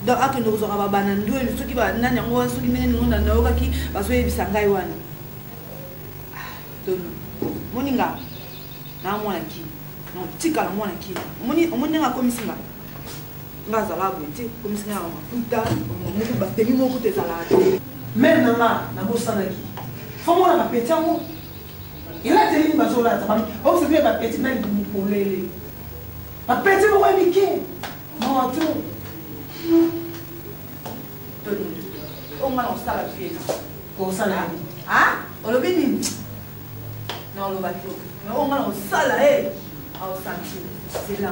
donc ati ndo kozaka ba banando soki ba nani yango soki mene ngonda na okaki baso yebisa ngai wana donc moninga na mwana ki no tika na mwana ki omoni nga komisinga ngazala bote komisinga ma puta moku ba temi moko te zala te même nanga na bosana ki fomo na peti yango il a tenu une maison là, on se fait ma petite main pour les. Ma petite main, Mickey. Non, tout. On va lancer la fille. On s'en a. Ah, on le bénit. Non, on va tout. Mais on va lancer la haie. On s'en c'est là.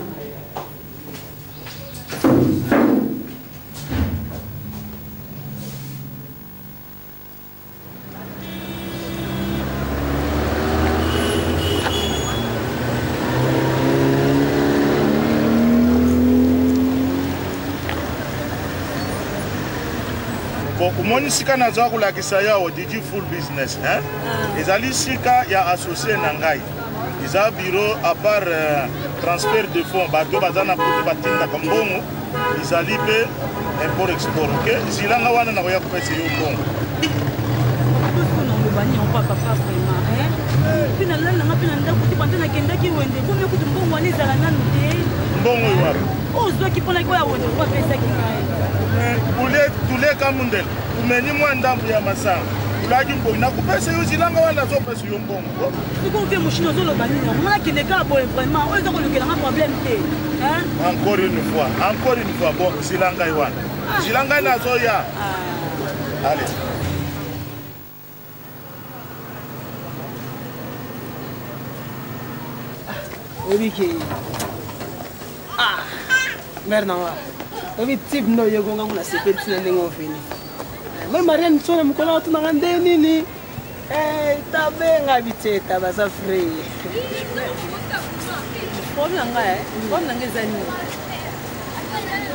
omoni sika naza kolakisa yawo didi full business ezali sika ya associé na ngai eza bureau à part transfert de fonds bato baza na poto batindaka mbongo ezali mpe import export ok zilanga wana nakoya kopesa yo mbongo mbongo oyo wapi ozwaki mpona koya wende opesaki ngai tuleka mundele umeni mwa ndambu ya masanga ulaki mbongo nakupesa yo zilanga wana azopesa yo mbongo sikoke moshini ozoloba nini omona kende kaka boye vraiment oyo eza kolukelanga problème te encore une fois bon zilangai wana zilangai nazoya allez obike mare nanga obi type ndo yegonga nguna sepeli tina ndenge ofini me mariane sona mokolo atunanga nde nini tabenga biteta baza freye problème nanga problème nanga eza nini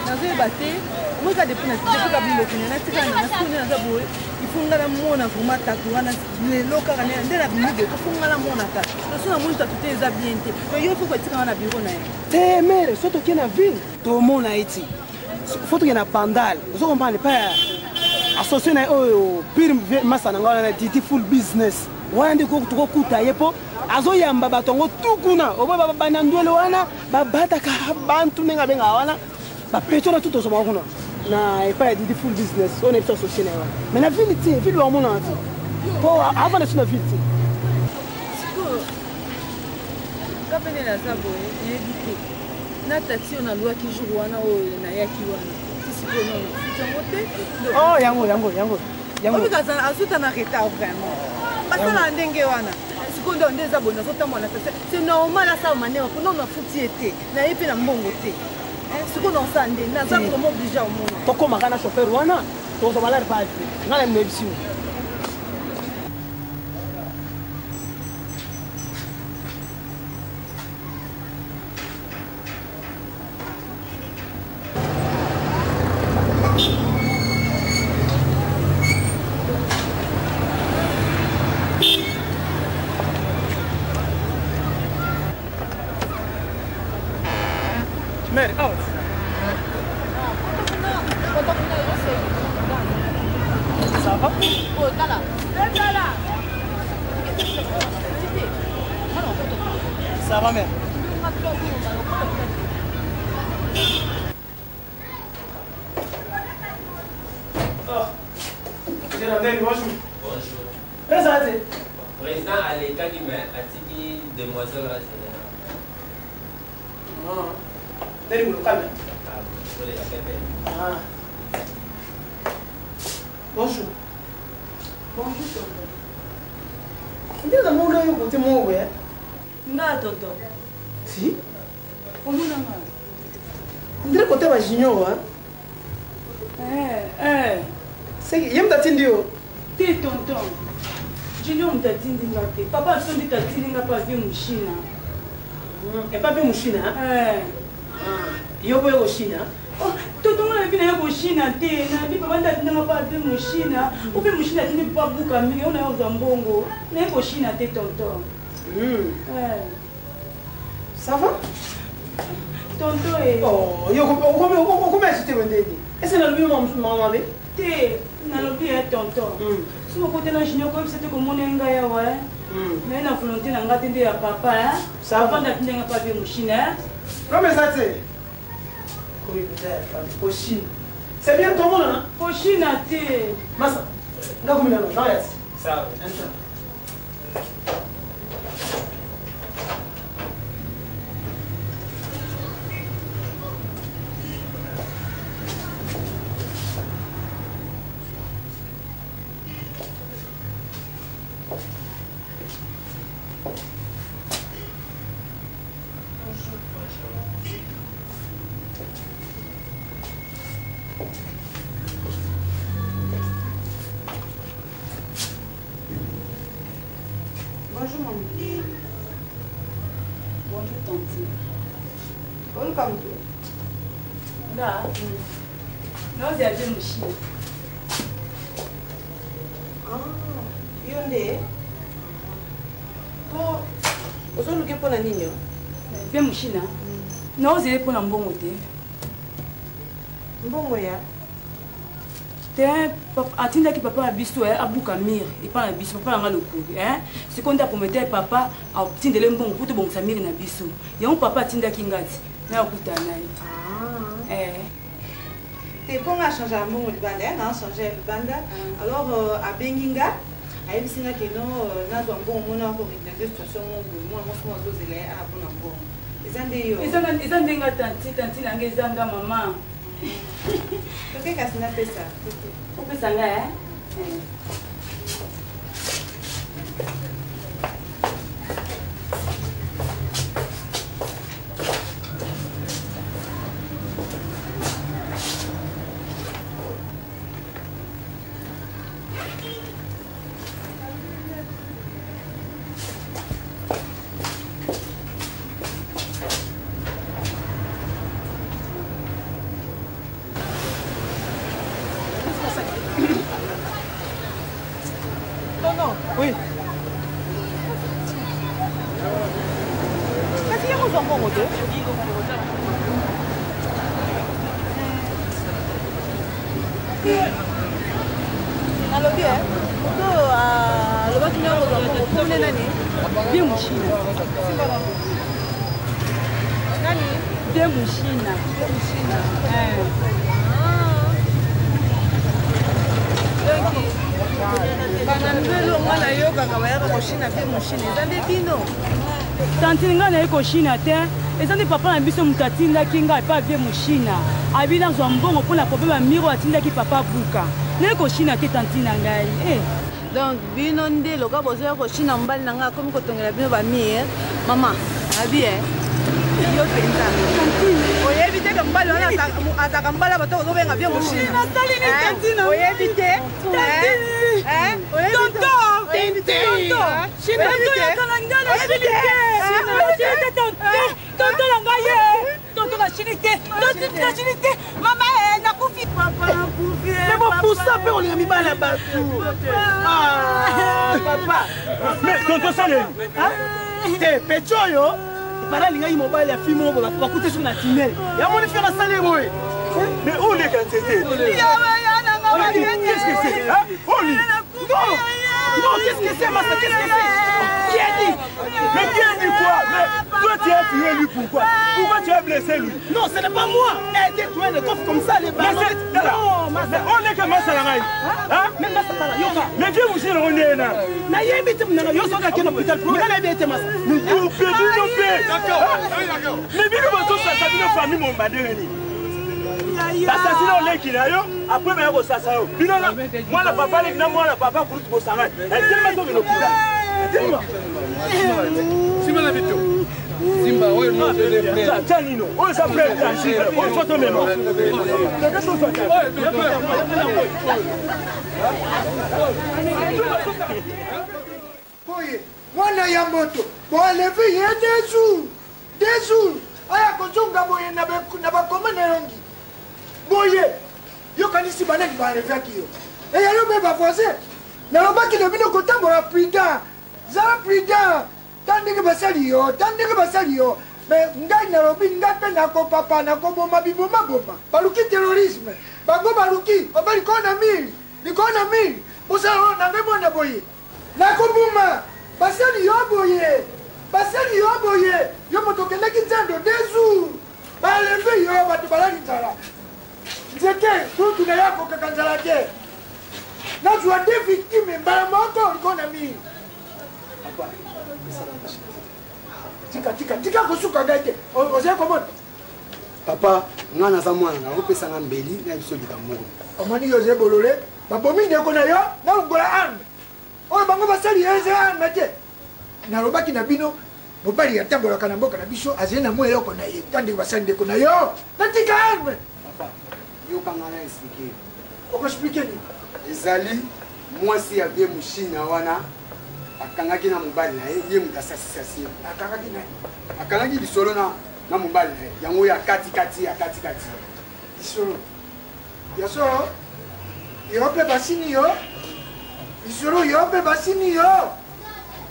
nazoyeba te moka depuka bilokine natikala na masoni naza boye ifungala mona vraimen tatu wana lelo kaka nde na bimide kofungala mona ta naso na moni tatu te eza bien te me yo foko etikala na biro na ye te mere so tokie na ville tomona eti fo toke na bandal ozo comprendre pa associe na ye oyo pire masa na ngai wana didi full business wana nde tokokuta ye mpo azoyamba bato yango tukuna oboye bana ndwele wana babataka bantu ndenge abengaa wana bapeto na tu tozoma kuna na epai ya didi full business oyo na biso associe na ye wana mais na ville te ville wamona te mpo avant na so na ville te kapene naza boye yebi te na taxi oyo nalwaki jour wana oyo nayaki wana tisikoyo nono yango te yango azuta na retard vraiment basala ndenge wana sikoyo nde eza boye nazotambola na taxi c'est normal asala manema mpo nono afuti ye te naye mpe na mbongo te sikoyo naosala nde naza vraiment oblige omona tokomaka na chauffeur wana tozobala repage nga na mebisio Ça va, mère. Bonjour. Président Aleka Guimé a dit demoiselle à Sénégal. Bonjour. Bonjour, tonton. Ndio na mwana yo kote mwe. Nga tonton. Si? Omuna nga. Ndire kote ba junior wa. C'est yem tatindi yo. Te tonton. Junior mtatindi nga te. Papa sondi tatindi nga pa vi mushina. Et pas bien mushina? Yo boyo mushina. Oh, tonton na bina yo mushina te. Na bi papa tatindi nga pa vi mushina. O bi mushina tindi pa buka mingi ona yo zambongo. Na yo mushina te tonton. Ça va? Tonton et... Oh, yo comment est-ce que tu es? Est-ce que tu as maman? Te, nalobi ya tonton. Si côté na junior comme c'était comme on nga ya ouais. Mais na volonté na ngate nde ya papa hein. Ça va na tinga pa bi mushina. Comment ça c'est? Comment peut-être Pochine. C'est bien ton nom là? Pochine à te. Massa. Ngakumi na arrête. Ça. Bonjour maman. Bonjour tante. Welcome to. Là. Non, c'est à dire mushina. Yonde. Oh, ozoluke mpona nini yo? Mpe mushina. Naozele mpona mbongo te. Mbongo ya? Te atindaki papa na biso abuka mire epa na biso papa nanga lokulu sikoyo nde akomete papa atindele mbongo po tobongisa mire na biso yango papa atindaki ngati nayakuta naye te mpongo achange mbongo libanda na achange libanda alors abengi nga ayebisi nga keno nazwa mbongo mona akoreglage situation moboye mwana mosi mo azozela ye apona mbongo eza nde yo eza nde nga tanti nanga ezanga mama toke kasi napesa opesa nga ozwa mbongo te nalobi moto alobaki ndenge kozwa mbongo komne nani Bien Mouchina. nani Bien Mouchina. bana mbelo nga nayokaka bayaka koshina mpe moshina eza nde bino tantine ngai naye koshina te eza nde papa na biso moto atindaki ngai epa vie moshina abi nazwa mbongo mpona kobeba miro atindaki papa buka naye koshina te tantine na ngai donc bino nde loka bozoya koshina mobali na ngai akomi kotongela bino bamie mama abi yo mpenza oyebi te ke mobali wana azaka mobali bato ozobenga vie moshina oyebi te tonto na ngai ye tonto na shini te mama nakufi bopusa mpe olinga mibali ya bato papa tonto saleli te peti oyo epara alingai mobali ya fi moko bakute soki na tunnel yamoni fe basali ye boye mais oleka nzete Non, qu'est-ce que c'est, Massa? Qu'est-ce que c'est? Qui a dit? Mais qui a dit quoi? Mais toi, tu as tué lui, pourquoi? Pourquoi tu as blessé lui? Non, ce n'est pas moi. Elle a détruit le coffre comme ça, les ballons. Non, Massa. On est que Massa Langaï. Hein? Mais Massa Tala, Yoka. Mais viens vous dire, on est là. Na yebite mnanga yo soka kino hospital pour ngana yebite Massa. Nous perdons nos paix. D'accord. Mais bien nous sommes ça une famille mon badéreni. Assassinat on est qui là yo après mais ko sasa yo. Bino na moi la papa les moi la papa pour tout ça. Elle tellement dans l'hôpital. Tellement. Simba na bito. Simba oyo no de ça Tanino. On s'appelle Tanino. On photo même. Oye, mwana ya moto. Bon lever il y a des jours. Aya kojonga boye na bakoma na yongi. Boye, yo kanisi banaki barevaki yo. Et yalo be bavoisin. Na lobaki le bino kotambola prudent. Zala prudent. Tandike basali yo. Mais ngai na lobi ngape na ko papa na ko boma biboma boma. Baluki terrorisme. Bango baluki, obali kona mil. Osala na ngemo na boye. Na ko buma. Basali yo boye. Yo moto kendaki nzando 2 jours. Baleve yo bato balali nzala. Nzeke, tutu na yako kaka nzala te. Nazwa 2 victimes mbala moko likona mili. Papa, tika kosuka ngai te. Oze komona. Papa, nga naza mwana na opesa nga mbeli na biso likamoko. Omani yo ze bolole, babomi ndeko na yo na longola arme. Oyo bango basali eze arme te. Nalobaki na bino mobali atambolaka na mboka na biso azali na mwa eloko na ye tandeki basali ndeko na yo natika arme. Papa, yokanga na explike. Okoexplike nini? Ezali mwasi ya vie moshina wana akangaki na mobali na ye moto asasisasi ye. Akangaki nani? Akangaki lisolo na mobali na ye yango ya katikati. Lisolo yo mpe basini yo. Lisolo yo mpe basini yo.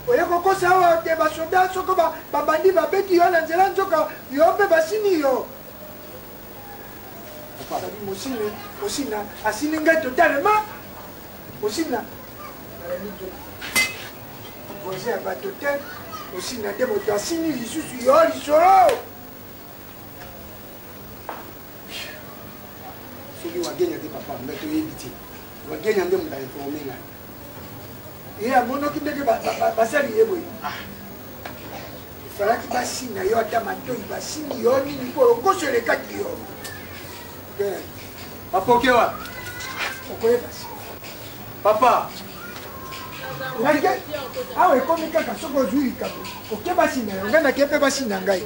Oye kokosa awa te basoda soko babandi babeti yo na nzela nzoka yo mpe basini yo. Osina asini ngai totalement. Osina voisin ya bato te. Osina nde moto asini lisusu yo lisolo. Soki wagenya te papa nga toyebi te. Wagenya nde moto ainforme ngai. Ye amonaki ndenge basali ye boye. Falaki basina yo ata matoi basini yo nini mpo longoso elekaki yo. Papa okewa? Okoyeba si. Papa. Awa ekomi kaka soki ozwi likambo oke basina yo ngai nake mpe basina ngai.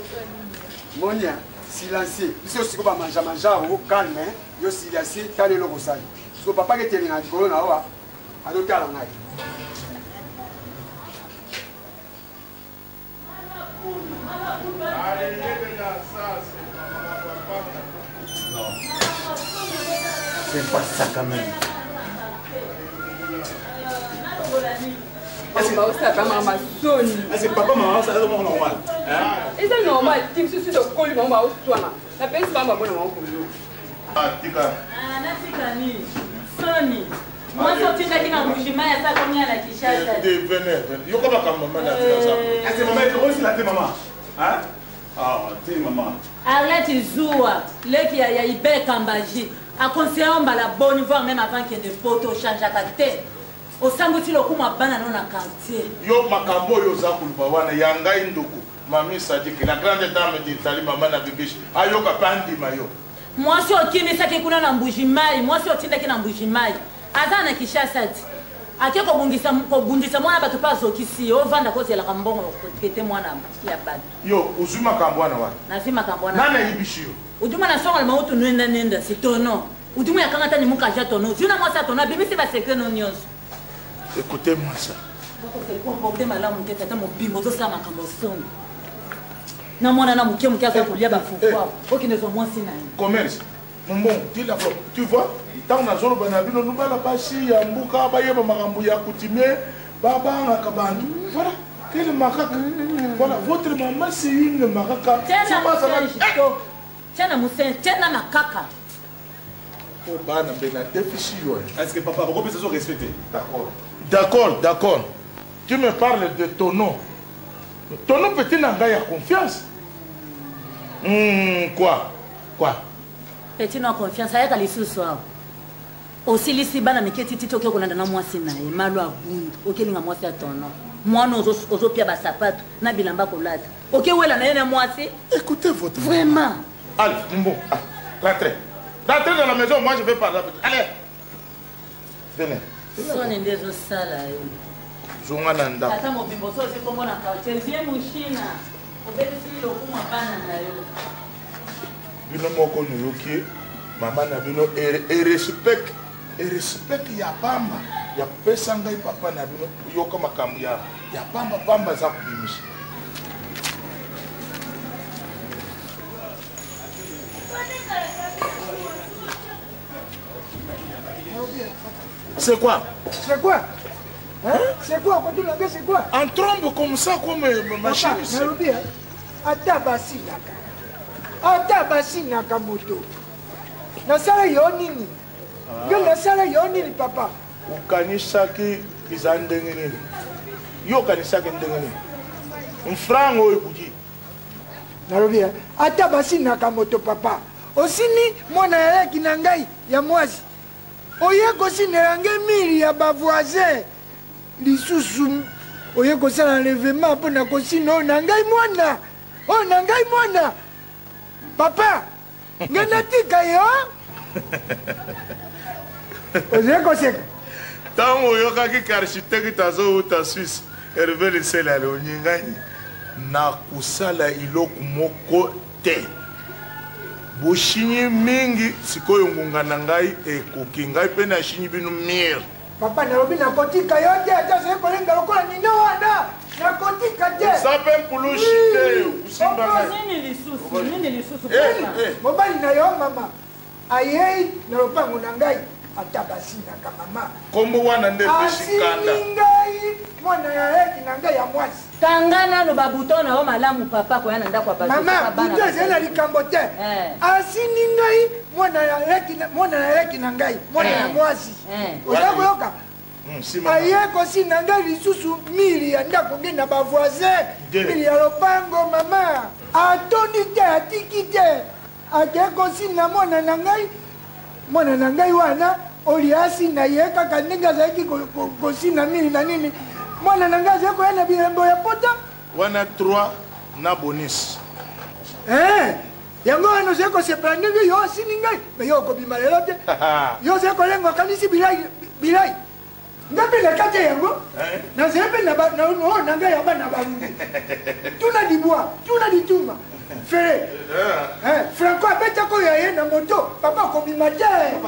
Monia, silencier. Biso siko bamanja o calme, yo silencier tala eloko osali. Siko papa keteli na likolo na owa azotala ngai. C'est pas ça quand même. Est-ce maman aussi la maman sonne. C'est papa maman ça c'est normal. Et c'est normal, tu me suis de coller maman aussi toi là. La personne pas maman maman pour nous. Ah tika. Ah nafika ni. Soni. Moi sorti ndaki na bujima ya sa combien la Kinshasa. Venez. Yo kama maman na ça. C'est maman elle aussi la té maman. Hein? Ah, té maman. Arrête Zoua, le qui a Ibe Kambaji. A conseillé la bonne voie même avant qu'il y ait des poteaux change à ta tête. Au Sambouti le coup m'a banane dans quartier. Yo makambo yo za kulbawana yanga indoko. Mami Sadik la grande dame d'Italie maman na bibish. Ayo ka pandi mayo. Moi si okimi saki kuna na mbujimai, moi si otinda ki na mbujimai. Azana Kinshasa. Ake ko bundisa mwana batu pa zokisi o vanda ko zela kambongo kete mwana ya batu. Yo uzuma kambwana wa. Na zima kambwana. Nana yibishio. Uduma na songa le mautu nenda c'est tono. Uduma ya kangata ni mukaja tono. Juna moi ça tono bimi c'est ba secret non news. Écoutez-moi ça. Vous pouvez comporter malamu tete ta mo bimo zo sama kambo songa. Na mwana na muke muke afa kulia ba fufwa. Okine zo moi sina. Commerce. Mon dis la tu vois, tant na zolo banabino nubala basi ya mbuka bayeba makambo ya coutumier baba ngakabandu. Voilà. Quel macaque. Voilà, votre maman c'est une macaque. Tiens na makaka. Oh bana bena déficit yo. Est-ce que papa vous pouvez se respecter? D'accord. Tu me parles de ton nom. Ton nom petit nanga ya confiance. Quoi? Petit non confiance ayaka lisusu awa. Osilisi bana miketi tito ke kolanda na mwasi na ye malo abundu. Okelinga mwasi atono. Mwana ozopia ba sapato na bilamba kolata. Okewela na yene mwasi. Écoutez votre vraiment. Allez, bon. Rentrez dans la maison, moi je vais parler avec. Allez. Venez. Soni ndezo sala yo. Zonga nanda. Tata mobimbo so se kombo na quartier vie mushina. Obelisi lo kuma bana na yo. Bino moko nuyoki mama na bino respect ya pamba ya pesa ngai papa na bino yoka makamu ya pamba za kubimisha. C'est quoi? Hein? C'est quoi? Quand tu l'as vu, c'est quoi? En trombe comme ça, comme machine. Nairobi, atabasi nakamoto. Nasala yo nini? Yo nasala yo nini papa? Ukanisaki izandenge nini? Yo kanisaki ndenge nini? Mfrango obuji. Nairobi, atabasi nakamoto papa. Osini mwana yale kinangai ya mwasi. Oye kosinela nge miri ya bavoisin. Lisusu oye kosala enlèvement mpona kosina oyo na ngai mwana. Papa, nge natika yo. Ozali koseka. Ntango oyokaki architecte azouta Suisse Hervé Lisela onyingani na kusala iloko moko te. Bushinyi mingi sikoyo ngunga na ngai ekoki ngai pe na shinyi bino mire. Papa Nairobi nakotika yo te ata se kolenga lokola nina wana. Nakotika te. Sape pulushi te kusimba ngai. Nini lisusu papa. Mobali na yo mama. Ayei na lopango na ngai atabasi na kamama. Kombo wana nde bishikanda. Ngai mwana ya eki na ngai ya mwasi. Kangana no babuto na yo malamu papa ko yana ndako ba. Mama, buto zela likambo te. Asini ngai mwana ya eki na ngai, mwana ya mwasi. Ozako yoka. Aye kosi na ngai lisusu mili ya ndako nge na ba voisin. Mili ya lopango mama. Atoni te atiki te. Ake kosi na mwana na ngai wana oliasi na ye kaka ndenge azalaki kosi na mili na nini. Mwana na ngai azalaki koya na bilembo ya pota. Wana 3 na bonus. Yango wana ozali kosepela ndenge yo asini ngai me yo okobima lelo te. Yo ozali kolenga okanisi bilai. Nga mpe leka te yango nazali mpe na ngai ya bana bangu. Tuna dibwa, tuna dituma. Fere Franco abetako ya ye na moto papa kobima te.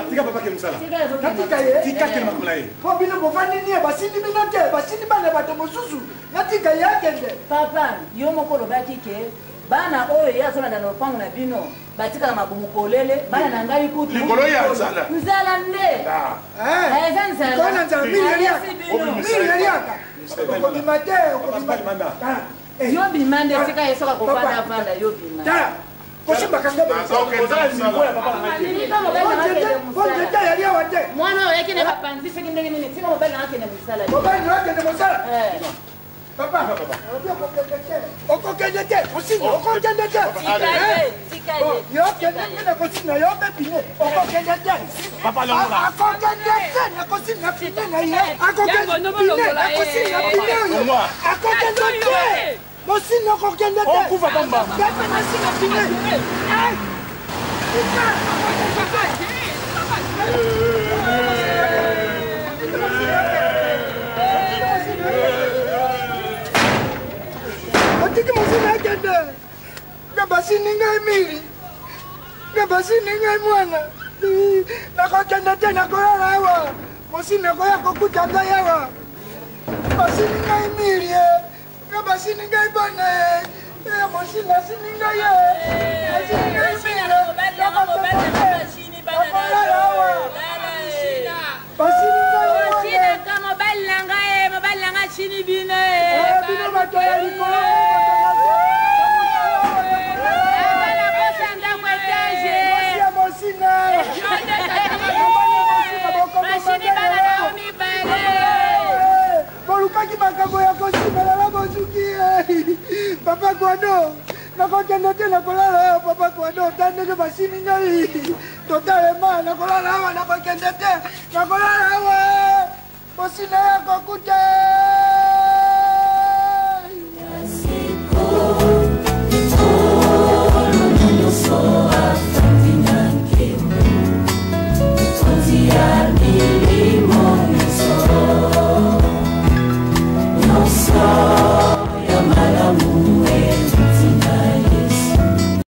Tika papa ke musala. Natika ye. Tika ke makula ye. Po bino bovandi nie basindi bino te basindi bana bato mosusu. Natika ye akende. Papa yo moko lobaki ke bana oyo ye azolanda na lopango na bino batika na mabumu kolele bana na ngai kutu. Likolo ya nzala nde. Kona nzala mili yaliaka. okobima te yo bima nde tika yesoka kovandavanda yo bima kosimbakangaonjeta yali awa te mwana oyo akende bapanzi soki ndenge nini tika mobali nanga akende mosala mobali nanga akende mosala papa okokende te osina okokende te yokende te nakosina yo mpe pine okokende te akokende te nakosina pine na ye akokende pine nakosina pine oyo akokende te mosina okokende te gape nasina pine otiki mosina akende ngabasini ngai miri ngabasini ngai mwana nakokende te nakolala awa mosina koya kokuta ngai awa basini ngai miri ngabasini ngai bana mosina asini ngai asini ngai miri nakolala awa basini ngai kama mobali na ngai chini bino bino bato ya likolo bolukaki makambo ya kosimela bozuki papa kwado nakokende te nakolala papa kwado ta ndenge basini ngai totalema nakolala awa nakokende te nakolala awa mosina ya kokute